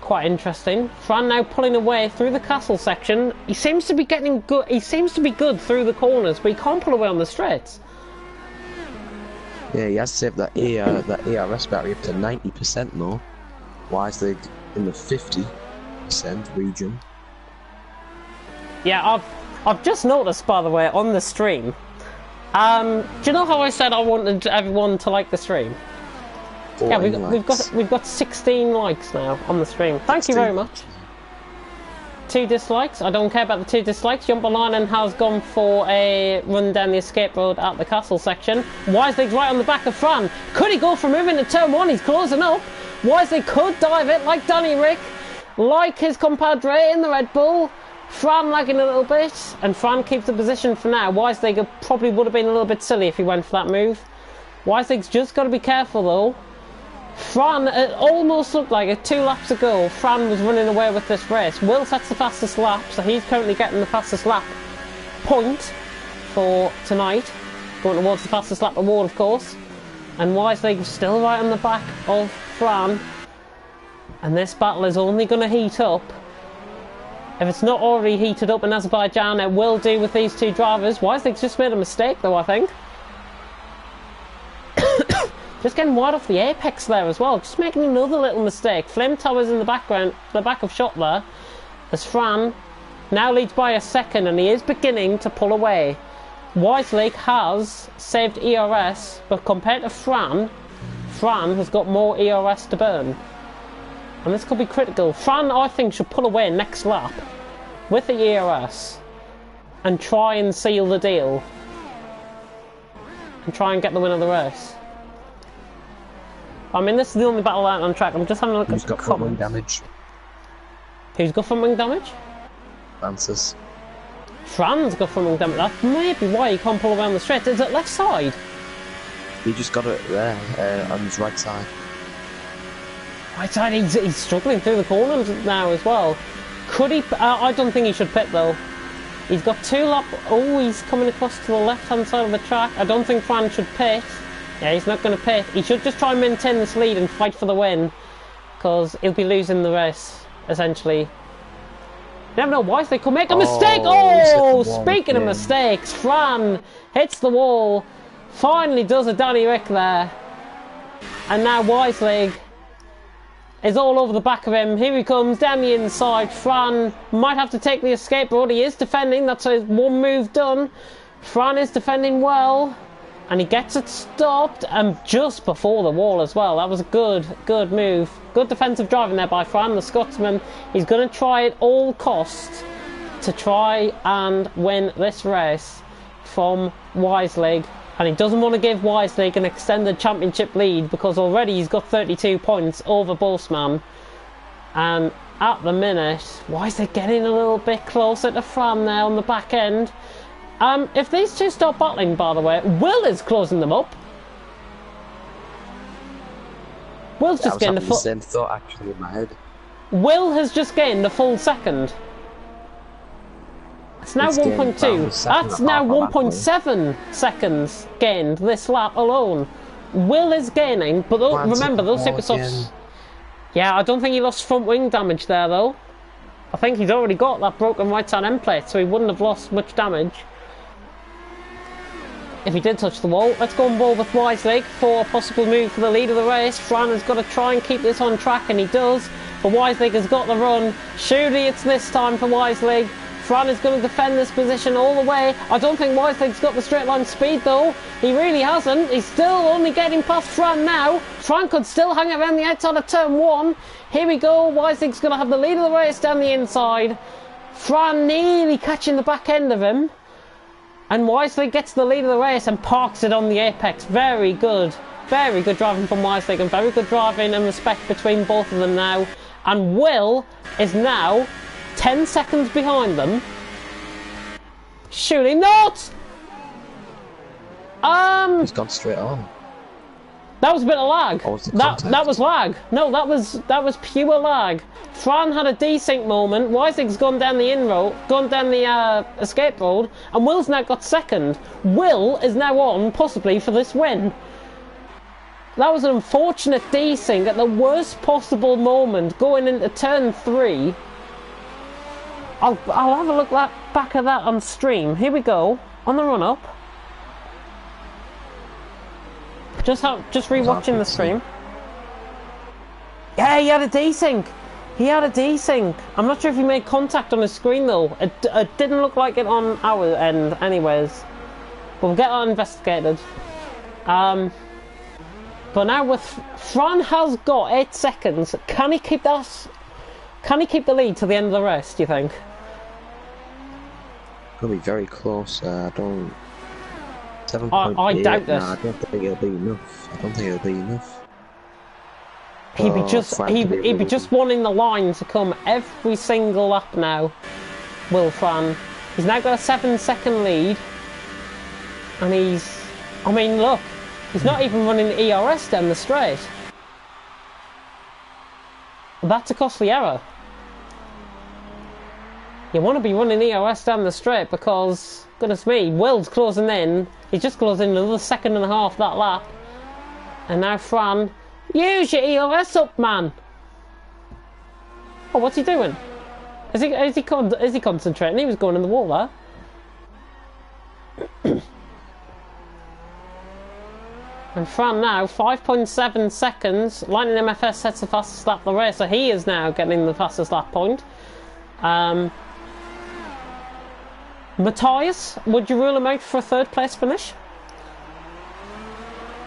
quite interesting. Fran now pulling away through the castle section. He seems to be getting good. He seems to be good through the corners, but he can't pull away on the straights. Yeah, he has saved that ARS battery up to 90% now. Wisely in the 50% region. Yeah, I've just noticed, by the way, on the stream. Do you know how I said I wanted everyone to like the stream? Yeah, we've got 16 likes now on the stream. Thank you very much. 2 dislikes. I don't care about the 2 dislikes. Jumpalainen has gone for a run down the escape road at the castle section. Wisely's right on the back of Fran. Could he go for moving to turn 1? He's closing up. Wisely could dive it like Danny Rick, like his compadre in the Red Bull. Fran lagging a little bit, and Fran keeps the position for now. Wisely probably would have been a little bit silly if he went for that move. Wisely's just got to be careful though. Fran, it almost looked like it 2 laps ago, Fran was running away with this race. Will sets the fastest lap, so he's currently getting the fastest lap point for tonight. Going towards the fastest lap award, of course. And Wisely still right on the back of Fran. And this battle is only going to heat up. If it's not already heated up in Azerbaijan, it will do with these 2 drivers. Wisely's just made a mistake though, I think. Just getting wide off the apex there as well. Just making another little mistake. Flame Tower's in the background, the back of shot there. As Fran now leads by a second, and he is beginning to pull away. Wisely has saved ERS, but compared to Fran has got more ERS to burn. And this could be critical. Fran, I think, should pull away next lap with the ERS and try and seal the deal. And try and get the win of the race. I mean, this is the only battle out on track. I'm just having a look at the comments. Who's got front wing damage? Who's got front wing damage? Francis. Fran's got front wing damage. That may be why he can't pull around the straight. Is it left side? He just got it there, on his right side. Right side, he's struggling through the corners now as well. Could he... I don't think he should pit though. He's got 2 lap... Oh, he's coming across to the left-hand side of the track. I don't think Fran should pit. Yeah, he's not going to pit. He should just try and maintain this lead and fight for the win. Because he'll be losing the race, essentially. You never know, Wisely could make a mistake! Oh, speaking of mistakes, Fran hits the wall. Finally does a Danny Rick there. And now Wisely is all over the back of him. Here he comes down the inside. Fran might have to take the escape road. He is defending. That's his one move done. Fran is defending well. And he gets it stopped, and just before the wall as well. That was a good move. Good defensive driving there by Fran, the Scotsman. He's going to try at all costs to try and win this race from Wiselig. And he doesn't want to give Wiselig an extended championship lead, because already he's got 32 points over Bosman. And at the minute, Wiselig getting a little bit closer to Fran there on the back end. If these two stop battling, by the way, Will is closing them up. Will's just getting the full... same thought actually in my head. Will has just gained the full second. It's now 1.2. That's now 1.7 seconds gained this lap alone. Will is gaining, but remember, those super softs... Yeah, I don't think he lost front wing damage there, though. I think he's already got that broken right side end plate, so he wouldn't have lost much damage if he did touch the wall. Let's go on board with Wiselig for a possible move for the lead of the race. Fran has got to try and keep this on track, and he does. But Wiselig has got the run. Surely it's this time for Wiselig. Fran is going to defend this position all the way. I don't think Wiselig's got the straight line speed, though. He really hasn't. He's still only getting past Fran now. Fran could still hang around the outside of turn 1. Here we go. Wiselig's going to have the lead of the race down the inside. Fran nearly catching the back end of him. And Wiselig gets the lead of the race and parks it on the apex. Very good. Very good driving from Wiselig, and very good driving and respect between both of them now. And Will is now 10 seconds behind them. Shooting not! He's gone straight on. That was a bit of lag. That was lag. No, that was pure lag. Fran had a desync moment. Wiselig's gone down the gone down the escape road, and Will's now got second. Will is now on, possibly, for this win. That was an unfortunate desync at the worst possible moment, going into turn 3. I'll have a look back at that on stream. Here we go, on the run up. Just rewatching the stream. Yeah, he had a desync. He had a desync. I'm not sure if he made contact on his screen though. It didn't look like it on our end, anyways. But we'll get that investigated. But now with Fran has got 8 seconds. Can he keep that? Can he keep the lead to the end of the race? Do you think? Gonna be very close. I don't. 7. I doubt this. Nah, I don't think it'll be enough. I don't think it'll be enough. He'd be just wanting the line to come every single lap now. Will Fran. He's now got a 7-second lead, and I mean, look, he's not even running the ERS down the straight. That's a costly error. You want to be running ERS down the straight because, goodness me, Will's closing in. He's just closing another 1.5 seconds that lap. And now Fran, use your ERS up, man. Oh, what's he doing? Is he concentrating? He was going in the wall there. And Fran now, 5.7 seconds. Lightning MFS sets the fastest lap of the race, so he is now getting the fastest lap point. Matthias, would you rule him out for a 3rd place finish?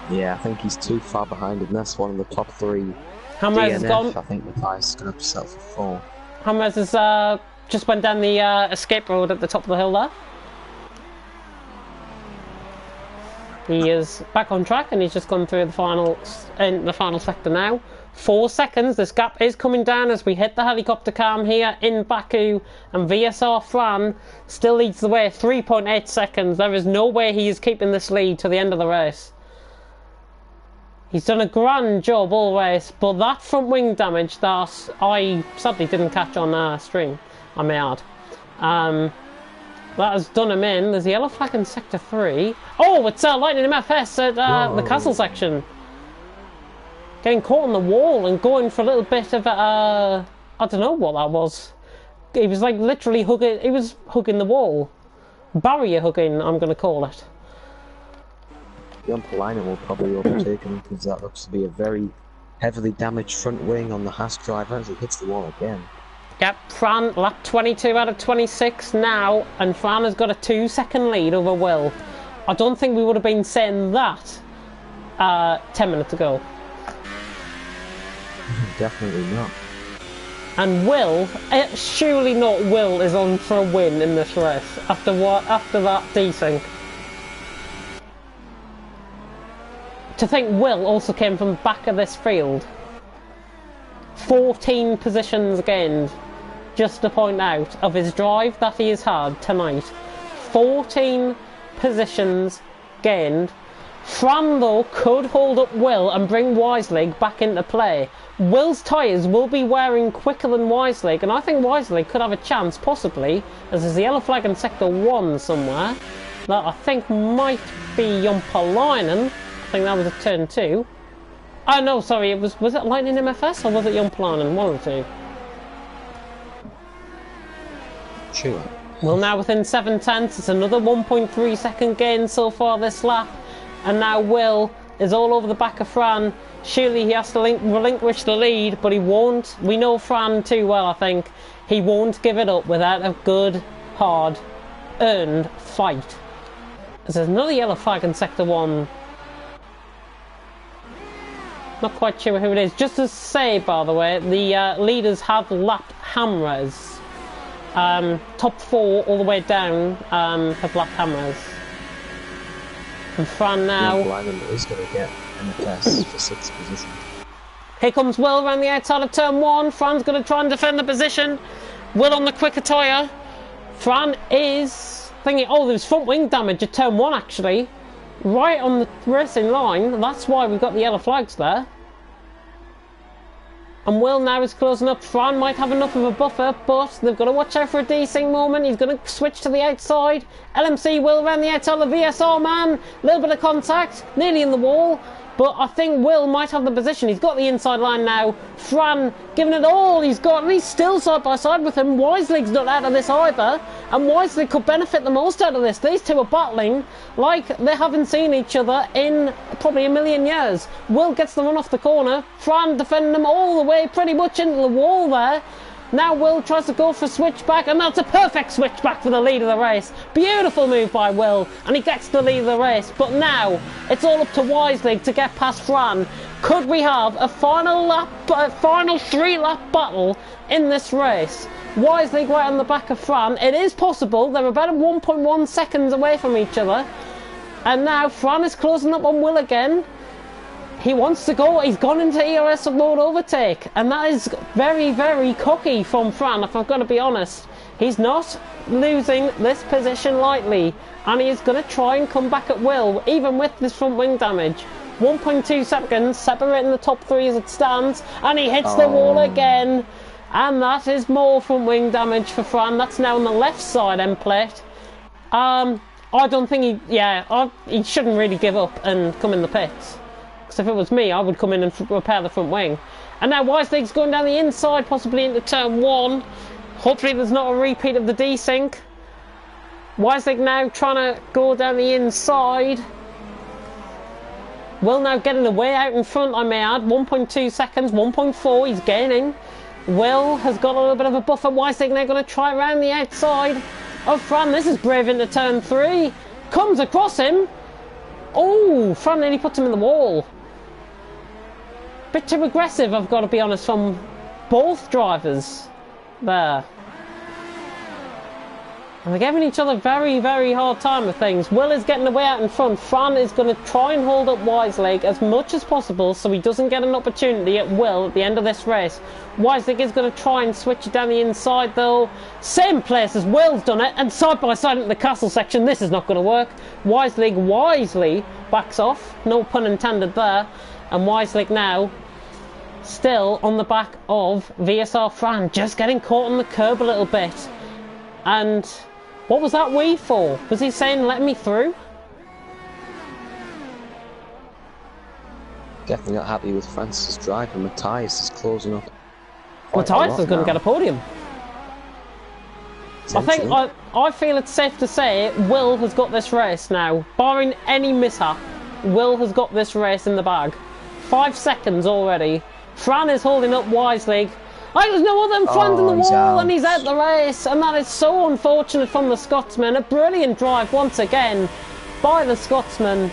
Yeah, I think he's too far behind, and that's one of the top 3. Hamres has gone. I think Matthias is going to have to settle for 4. Hamres has just went down the escape road at the top of the hill there. He is back on track, and he's just gone through the final sector now. 4 seconds. This gap is coming down as we hit the helicopter cam here in Baku, and VSR Fran still leads the way. 3.8 seconds. There is no way he is keeping this lead to the end of the race. He's done a grand job all race, but that front wing damage that I sadly didn't catch on stream, I may add. That has done him in. There's a yellow flag in sector 3. Oh, it's Lightning MFS at the castle section. Getting caught on the wall and going for a little bit of I don't know what that was. He was like literally hugging. He was hugging the wall, barrier hugging. I'm going to call it. John Polina will probably overtake him because that looks to be a very Heavily damaged front wing on the Haas driver as he hits the wall again. Yep, Fran, lap 22 out of 26 now, and Fran has got a 2-second lead over Will. I don't think we would have been saying that 10 minutes ago. Definitely not. And Will, surely not Will, is on for a win in this race after that desync. To think Will also came from the back of this field. 14 positions gained, just to point out, of his drive that he has had tonight. 14 positions gained. Fran, though, could hold up Will and bring Wiselig back into play. Will's tyres will be wearing quicker than Wiselig, and I think Wiselig could have a chance, possibly, as there's a yellow flag in Sector 1 somewhere, that I think might be Jumpalainen. I think that was a turn 2. Oh no, sorry, was it Lightning MFS or was it Jumpalainen? One of the two. Sure. Well, now within 7/10, it's another 1.3 second gain so far this lap. And now Will is all over the back of Fran. Surely he has to relinquish the lead, but he won't. We know Fran too well, I think. He won't give it up without a good, hard, earned fight. There's another yellow flag in Sector 1. Not quite sure who it is. Just to say, by the way, the leaders have lapped Hamres. Top 4 all the way down have lapped Hamres. And Fran now... Jumpalainen is going to get MFS for 6th position. Here comes Will around the outside of turn 1. Fran's going to try and defend the position. Will on the quicker tyre. Fran is thinking, oh, there's front wing damage at turn 1 actually. Right on the racing line. That's why we've got the yellow flags there. And Will now is closing up. Fran might have enough of a buffer, but they've got to watch out for a desync moment. He's going to switch to the outside. LMC Will around the outside of the VSR man. A little bit of contact, nearly in the wall. But I think Will might have the position. He's got the inside line now. Fran giving it all he's got. And he's still side by side with him. Wiselig's not out of this either. And Wiselig could benefit the most out of this. These two are battling like they haven't seen each other in probably a million years. Will gets the run off the corner. Fran defending him all the way pretty much into the wall there. Now Will tries to go for a switchback, and that's a perfect switchback for the lead of the race. Beautiful move by Will, and he gets the lead of the race. But now it's all up to Wiselig to get past Fran. Could we have a final 3-lap battle in this race? Wiselig right on the back of Fran. It is possible. They're about 1.1 seconds away from each other. And now Fran is closing up on Will again. He wants to go. He's gone into ERS mode overtake, and that is very, very cocky from Fran, if I've got to be honest. He's not losing this position lightly, and he is going to try and come back at will, even with this front wing damage. 1.2 seconds separating the top 3 as it stands, and he hits the wall again, and that is more front wing damage for Fran. That's now on the left side end plate. I don't think he shouldn't really give up and come in the pits. Because if it was me, I would come in and repair the front wing. And now Wiselig's going down the inside, possibly into turn 1. Hopefully there's not a repeat of the desync. Wiselig now trying to go down the inside. Will now getting the way out in front, I may add. 1.2 seconds, 1.4, he's gaining. Will has got a little bit of a buffer. Wiselig now going to try around the outside of Fran. This is brave into turn 3. Comes across him. Oh, Fran nearly puts him in the wall. Bit too aggressive, I've got to be honest, from both drivers there. And they're giving each other very, very hard time with things. Will is getting the way out in front. Fran is going to try and hold up Wiselig as much as possible so he doesn't get an opportunity at will at the end of this race. Wiselig is going to try and switch it down the inside though. Same place as Will's done it, and side by side into the castle section. This is not going to work. Wiselig wisely backs off. No pun intended there. And Wiselig now still on the back of VSR Fran, just getting caught on the curb a little bit. And what was that wee for? Was he saying let me through? Definitely not happy with Francis' drive, and Matthias is closing up. Matthias is going to get a podium. I feel it's safe to say Will has got this race now. Barring any mishap, Will has got this race in the bag. 5 seconds already. Fran is holding up wisely. There's no other than Fran's in the he's wall out. and he's out the race, and that is so unfortunate from the Scotsman. A brilliant drive once again by the Scotsman.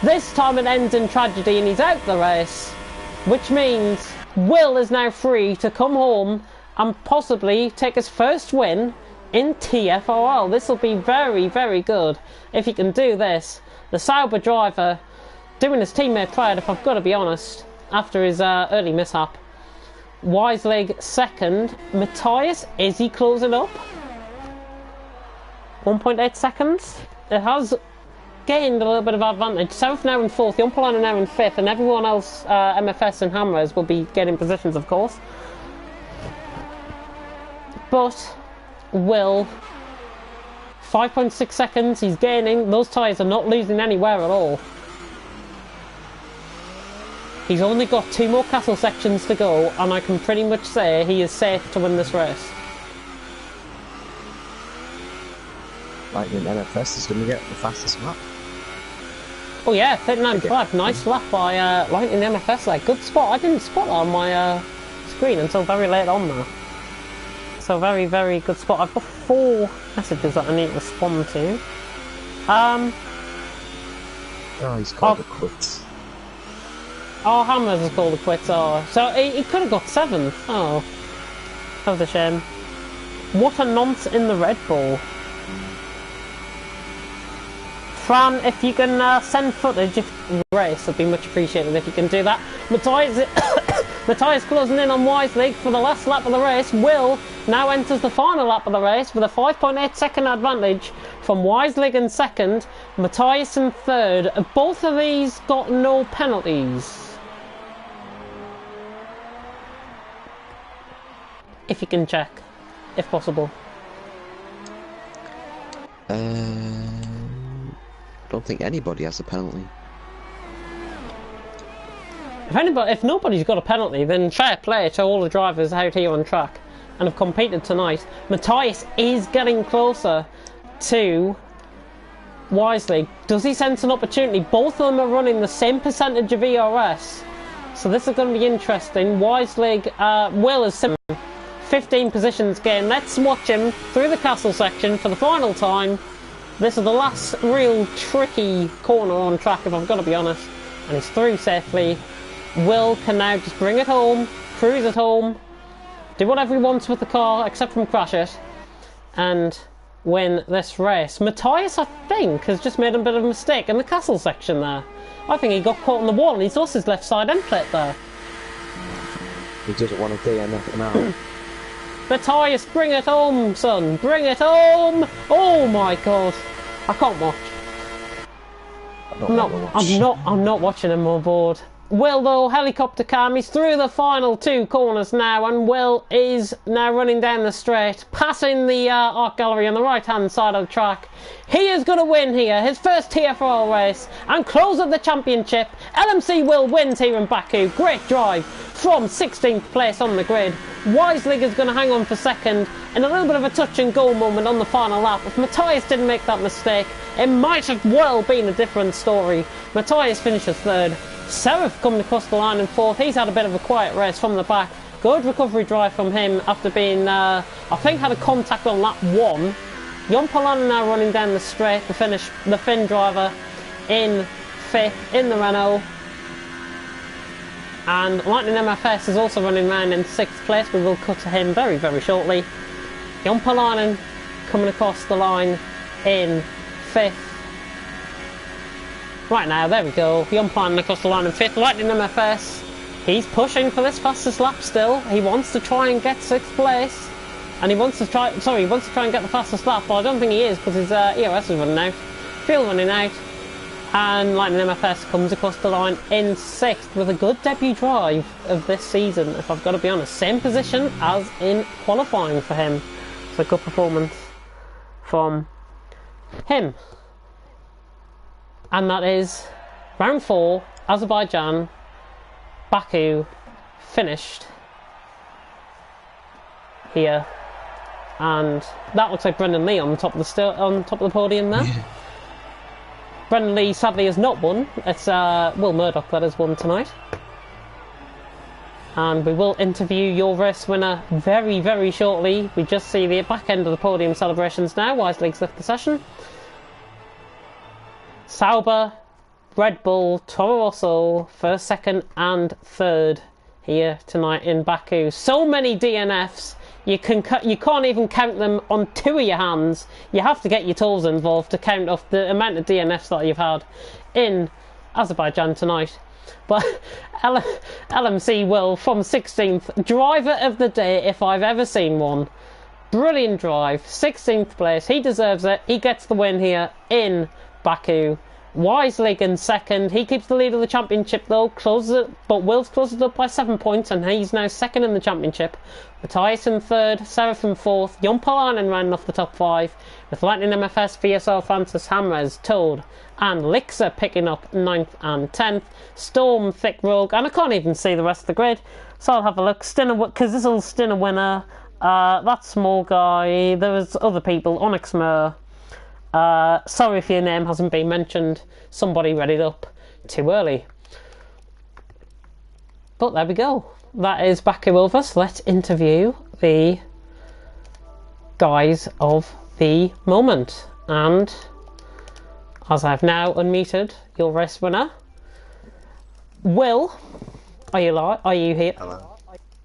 This time it ends in tragedy and he's out the race, which means Will is now free to come home and possibly take his first win in TFRL. This will be very, very good if he can do this. The Sauber driver doing his teammate proud, if I've got to be honest, after his early mishap. Wiselig second. Matthias, is he closing up? 1.8 seconds. It has gained a little bit of advantage. South now in 4th, Jompolainen now in 5th, and everyone else, MFS and Hammers, will be getting positions, of course. But Will, 5.6 seconds, he's gaining. Those tyres are not losing anywhere at all. He's only got 2 more castle sections to go, and I can pretty much say he is safe to win this race. Lightning NFS is going to get the fastest lap. Oh yeah, 39.5. Nice lap by Lightning MFS there. Good spot. I didn't spot that on my screen until very late on there. So very, very good spot. I've got 4 messages that I need to respond to. Oh, he's called it quits. Oh, Hammers has called a quits. Oh, so he could have got 7th. Oh, that was a shame. What a nonce in the Red Bull. Fran, if you can send footage of the race, it'd be much appreciated if you can do that. Matthias closing in on Wiselig for the last lap of the race. Will now enters the final lap of the race with a 5.8 second advantage from Wiselig in 2nd, Matthias in 3rd. Both of these got no penalties. If you can check, if possible. Don't think anybody has a penalty. If nobody's got a penalty, then fair play to all the drivers out here on track and have competed tonight. Matthias is getting closer to Wiselig. Does he sense an opportunity? Both of them are running the same percentage of ERS, so this is going to be interesting. Wiselig, Will is 15 positions gain. Let's watch him through the castle section for the final time. This is the last real tricky corner on track, if I've got to be honest, and he's through safely. Will can now just bring it home, cruise it home, do whatever he wants with the car except from crash it, and win this race. Matthias, I think, has just made a bit of a mistake in the castle section there. I think he got caught on the wall and he's lost his left side end plate there. He doesn't want to DNF now. Matthias, bring it home, son, bring it home! Oh my god, I can't watch. I'm not watching him on board. Will, though, helicopter cam, he's through the final 2 corners now, and Will is now running down the straight, passing the art gallery on the right hand side of the track. He is going to win here, his first TFRL race, and close up the championship. LMC Will wins here in Baku. Great drive from 16th place on the grid. Wiselig is going to hang on for 2nd in a little bit of a touch and go moment on the final lap. If Matthias didn't make that mistake, it might have well been a different story. Matthias finishes 3rd. Seraph coming across the line in 4th. He's had a bit of a quiet race from the back. Good recovery drive from him after being, I think, had a contact on lap 1. Jompolainen now running down the straight to finish the Finn driver in 5th in the Renault. And Lightning MFS is also running around in 6th place. We will cut to him very, very shortly. Jompolainen coming across the line in 5th. Right now, there we go. Jompolainen across the line in 5th. Lightning MFS, he's pushing for this fastest lap still. He wants to try and get 6th place. And he wants to try and get the fastest lap, but I don't think he is because his EOS is running out. Fuel running out. And Lightning MFS comes across the line in 6th with a good debut drive of this season, if I've got to be honest. Same position as in qualifying for him. So a good performance from him. And that is round 4, Azerbaijan, Baku, finished here. And that looks like Brendan Lee on top of the podium there. Yeah. Brendan Lee sadly has not won. It's Will Murdoch that has won tonight. and we will interview your race winner very, very shortly. We just see the back end of the podium celebrations now. Wise League's left the session. Sauber, Red Bull, Toro Rosso, first, second, and third here tonight in Baku. So many DNFs. You can't even count them on two of your hands. You have to get your tools involved to count off the amount of DNFs that you've had in Azerbaijan tonight. But LMC Will from 16th, driver of the day if I've ever seen one. Brilliant drive, 16th place. He deserves it. He gets the win here in Baku. Wise League in second. He keeps the lead of the championship though, closes it, but Will's closed it up by 7 points, and he's now second in the championship. Matthias in third, Seraph in fourth, Jon Palanen rounding off the top 5, with Lightning MFS, VSL Francis Hamres, Toad, and Lixer picking up 9th and 10th. Storm, Thick Rogue, and I can't even see the rest of the grid, so I'll have a look. Stinner, because this will Stinner winner. That small guy. There was other people. Onyx Mer. Sorry if your name hasn't been mentioned. Somebody read it up too early. But there we go. That is Baku over. So let's interview the guys of the moment. And as I've now unmuted your race winner, Will, are you here? Hello.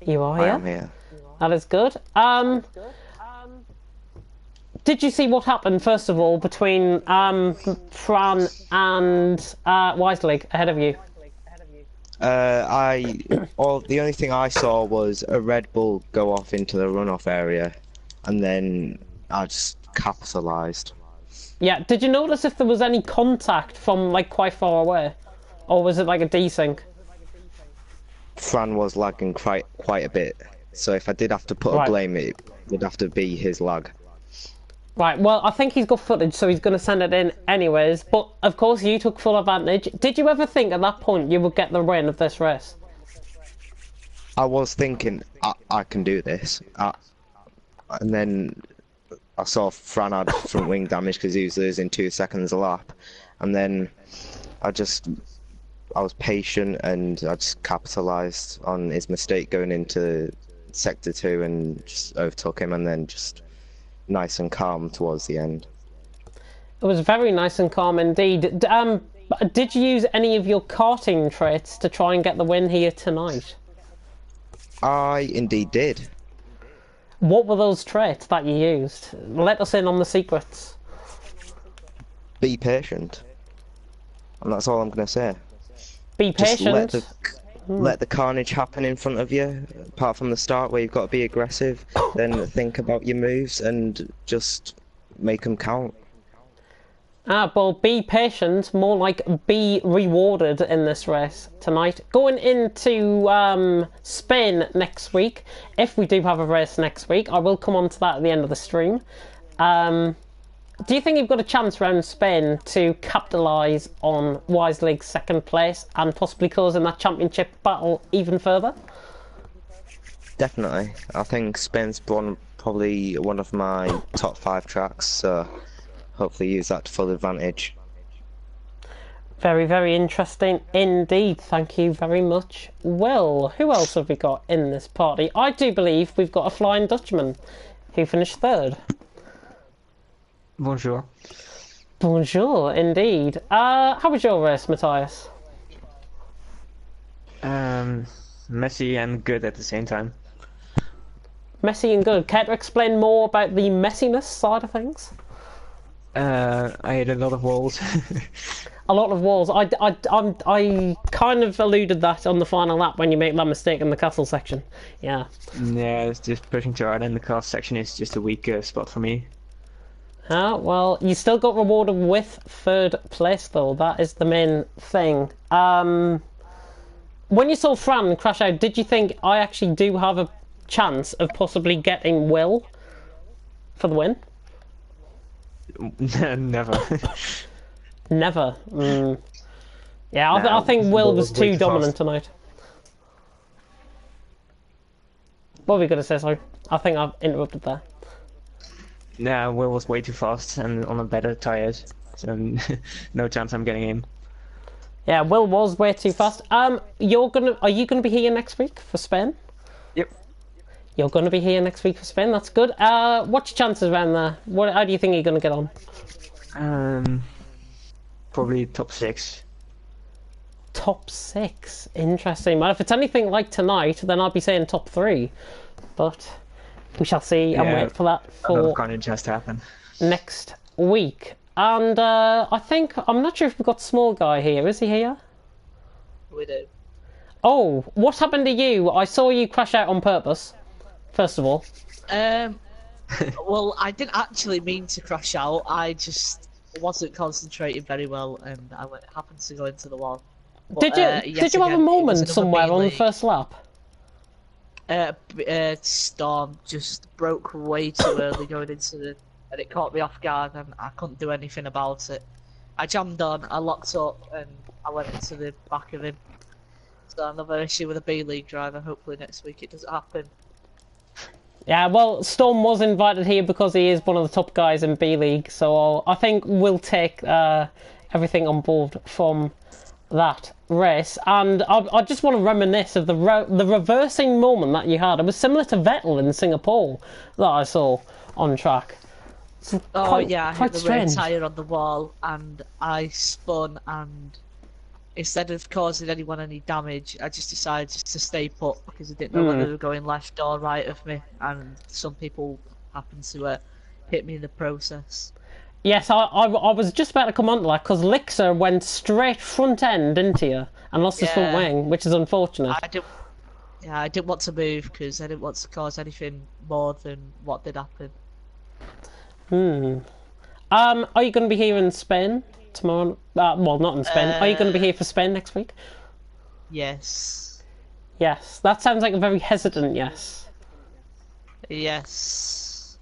You are here? I am here. That is good. Did you see what happened, first of all, between Fran and Wise League ahead of you? The only thing I saw was a Red Bull go off into the runoff area, and then I just capitalised. Yeah, did you notice if there was any contact from, like, quite far away? Or was it like a desync? Fran was lagging quite a bit, so if I did have to put a blame, it would have to be his lag. Right, well, I think he's got footage, so he's going to send it in anyways. But, of course, you took full advantage. Did you ever think at that point you would get the win of this race? I was thinking, I can do this. And then I saw Fran had front wing damage because he was losing 2 seconds a lap. And then I was patient and I just capitalised on his mistake going into Sector 2 and just overtook him, and then just nice and calm towards the end. It was very nice and calm indeed. Did you use any of your karting traits to try and get the win here tonight? I indeed did. What were those traits that you used? Let us in on the secrets. Be patient. And that's all I'm going to say. Be patient. Just let the carnage happen in front of you, apart from the start where you've got to be aggressive. Then think about your moves and just make them count. Well, be patient, more like be rewarded in this race tonight. Going into Spain next week, if we do have a race next week, I will come on to that at the end of the stream. Do you think you've got a chance around Spain to capitalise on Wise League's second place and possibly closing that championship battle even further? Definitely. I think Spain's probably one of my top 5 tracks, so hopefully use that to full advantage. Very, very interesting indeed. Thank you very much. Well, who else have we got in this party? I do believe we've got a Flying Dutchman who finished third. Bonjour. Bonjour, indeed. How was your race, Matthias? Messy and good at the same time. Messy and good. Care to explain more about the messiness side of things? I hit a lot of walls. A lot of walls. I kind of alluded that on the final lap when you make that mistake in the castle section. Yeah. Yeah, it's just pushing too hard, and the cast section is just a weak spot for me. Well, you still got rewarded with third place, though. That is the main thing. When you saw Fran crash out, did you think I actually do have a chance of possibly getting Will for the win? Never. Never. Yeah, I think Will was too dominant tonight. What were we going to say, sorry? I think I've interrupted there. Nah, Will was way too fast and on a better tires, so no chance I'm getting him. Yeah, Will was way too fast. Are you gonna be here next week for Spain? Yep. You're gonna be here next week for Spain. That's good. What's your chances around there? How do you think you're gonna get on? Probably top 6. Top 6. Interesting. Well, if it's anything like tonight, then I'd be saying top 3. But we shall see and wait for that Another for kind of just happen. next week. And I'm not sure if we've got Small Guy here. Is he here? We do. Oh, what happened to you? I saw you crash out on purpose, first of all. Well, I didn't actually mean to crash out. I just wasn't concentrating very well, and happened to go into the wall. But, Did you have a moment somewhere on the first lap? Storm just broke way too early going into the, and it caught me off guard, and I couldn't do anything about it. I jammed on, I locked up, and I went into the back of him. So another issue with a B-League driver. Hopefully next week it doesn't happen. Yeah, well, Storm was invited here because he is one of the top guys in B-League, so I think we'll take everything on board from that race. And I just want to reminisce of the reversing moment that you had. It was similar to Vettel in Singapore that I saw on track. Yeah, I hit the rear strange. tyre on the wall, and I spun, and instead of causing anyone any damage, I just decided to stay put because I didn't know whether they were going left or right of me, and some people happened to hit me in the process. Yes, I was just about to come on to that because Lixer went straight front end into you and lost his front wing, which is unfortunate. I didn't want to move because I didn't want to cause anything more than what did happen. Are you going to be here in Spain tomorrow? Well, not in Spain. Are you going to be here for Spain next week? Yes. Yes. That sounds like a very hesitant yes. Yes.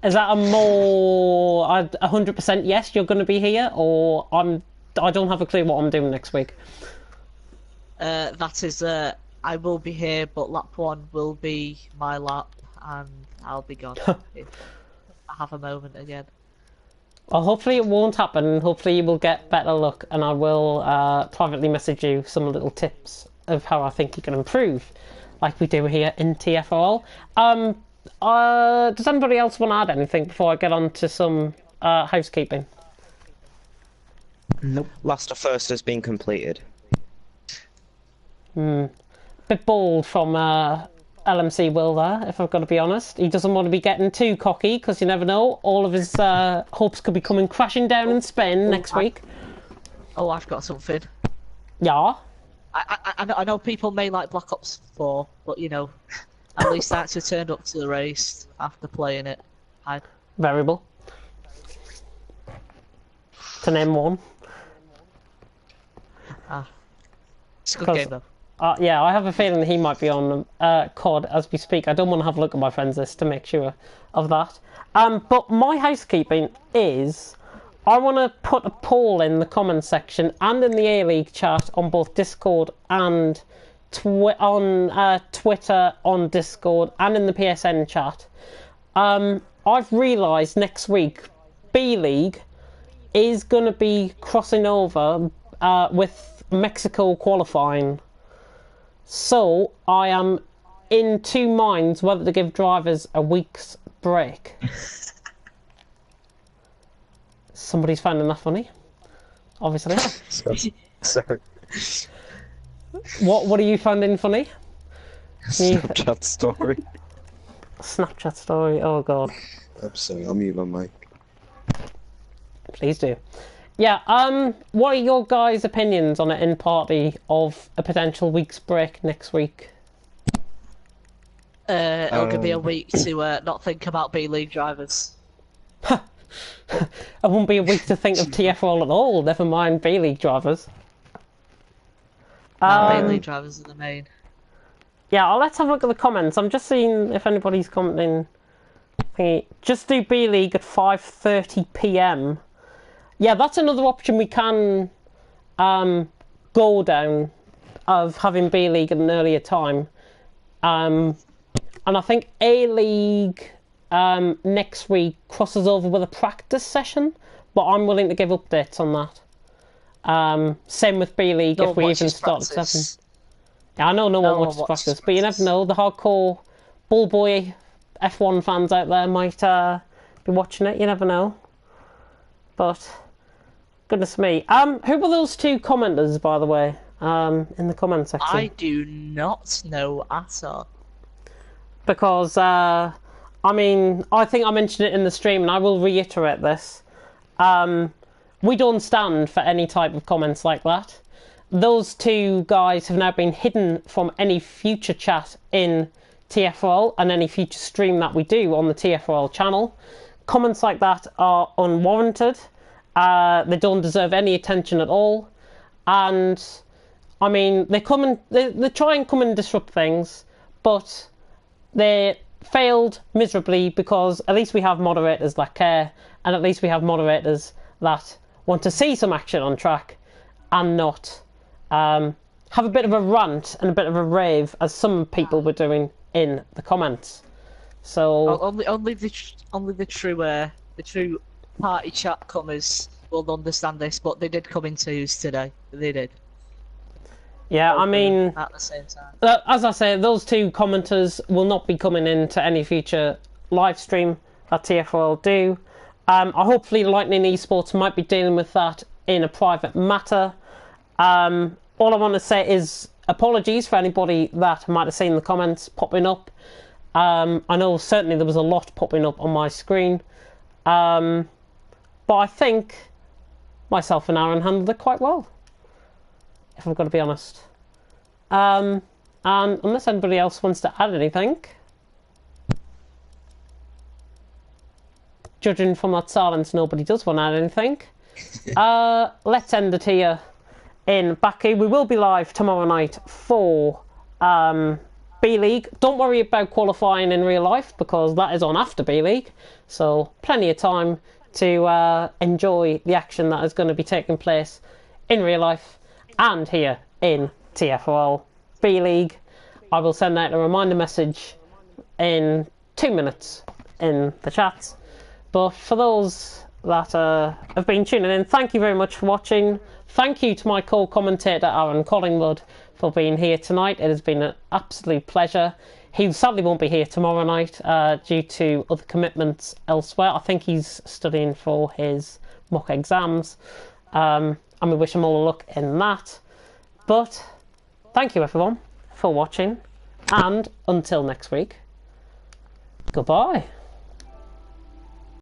Is that a more 100% yes? You're going to be here, or I don't have a clue what I'm doing next week. That is I will be here, but lap 1 will be my lap, and I'll be gone if I have a moment again. Well, hopefully it won't happen. Hopefully you will get better luck, and I will privately message you some little tips of how I think you can improve, like we do here in TFRL. Does anybody else want to add anything before I get on to some housekeeping? Nope. Last of first has been completed. Bit bold from LMC Will there, if I've got to be honest. He doesn't want to be getting too cocky because you never know. All of his hopes could be coming crashing down in Spain next week. Oh, I've got something. Yeah. I know people may like Black Ops 4, but you know, at least I actually turned up to the race after playing it. Variable. To name one. It's a good game though. Yeah, I have a feeling he might be on COD as we speak. I don't want to have a look at my friends list to make sure of that. But my housekeeping is, I want to put a poll in the comments section and in the A-League chat on both Discord and on Twitter, on Discord, and in the PSN chat. I've realised next week B-League is going to be crossing over with Mexico qualifying. So I am in two minds whether to give drivers a week's break. Somebody's finding that funny, obviously. Sorry. What are you finding funny? Snapchat story. Snapchat story, oh god. I'm sorry, I'll mute my mic. Please do. Yeah, what are your guys' opinions on it in party of a potential week's break next week? It'll give me a week to not think about B-League drivers. It won't be a week to think of TFRL at all, never mind B-League drivers. B-League drivers are the main. Yeah, let's have a look at the comments. I'm just seeing if anybody's commenting. Just do B-League at 5:30 PM. Yeah, that's another option we can go down, of having B-League at an earlier time. And I think A-League next week crosses over with a practice session, but I'm willing to give updates on that. Same with B League No if one we even watches start at 7. practice. Yeah, I know no one No watches one watches practice, but you never know. The hardcore ball boy F1 fans out there might be watching it. You never know. But goodness me, who were those 2 commenters, by the way? In the comment section. I do not know at all. Because I mean, I think I mentioned it in the stream, and I will reiterate this. We don't stand for any type of comments like that. Those 2 guys have now been hidden from any future chat in TFRL and any future stream that we do on the TFRL channel. Comments like that are unwarranted. They don't deserve any attention at all. And I mean, they try and come and disrupt things, but they failed miserably because at least we have moderators that care, and at least we have moderators that want to see some action on track and not have a bit of a rant and a bit of a rave as some people were doing in the comments. So only the true party chat comers will understand this, but they did come in twos today. They did. Yeah, I mean, at the same time. As I say, those 2 commenters will not be coming into any future live stream that TFRL do. Hopefully Lightning Esports might be dealing with that in a private matter. All I want to say is apologies for anybody that might have seen the comments popping up. I know certainly there was a lot popping up on my screen. But I think myself and Aaron handled it quite well, if I've got to be honest. And unless anybody else wants to add anything, judging from that silence, nobody does want to add anything. Let's end it here in Baku. We will be live tomorrow night for B League. Don't worry about qualifying in real life because that is on after B League, so plenty of time to enjoy the action that is going to be taking place in real life and here in TFRL B League. I will send out a reminder message in 2 minutes in the chat. But for those that have been tuning in, thank you very much for watching. Thank you to my co-commentator Aaron Collingwood for being here tonight. It has been an absolute pleasure. He sadly won't be here tomorrow night due to other commitments elsewhere. I think he's studying for his mock exams. And we wish him all the luck in that. But thank you everyone for watching. And until next week, goodbye.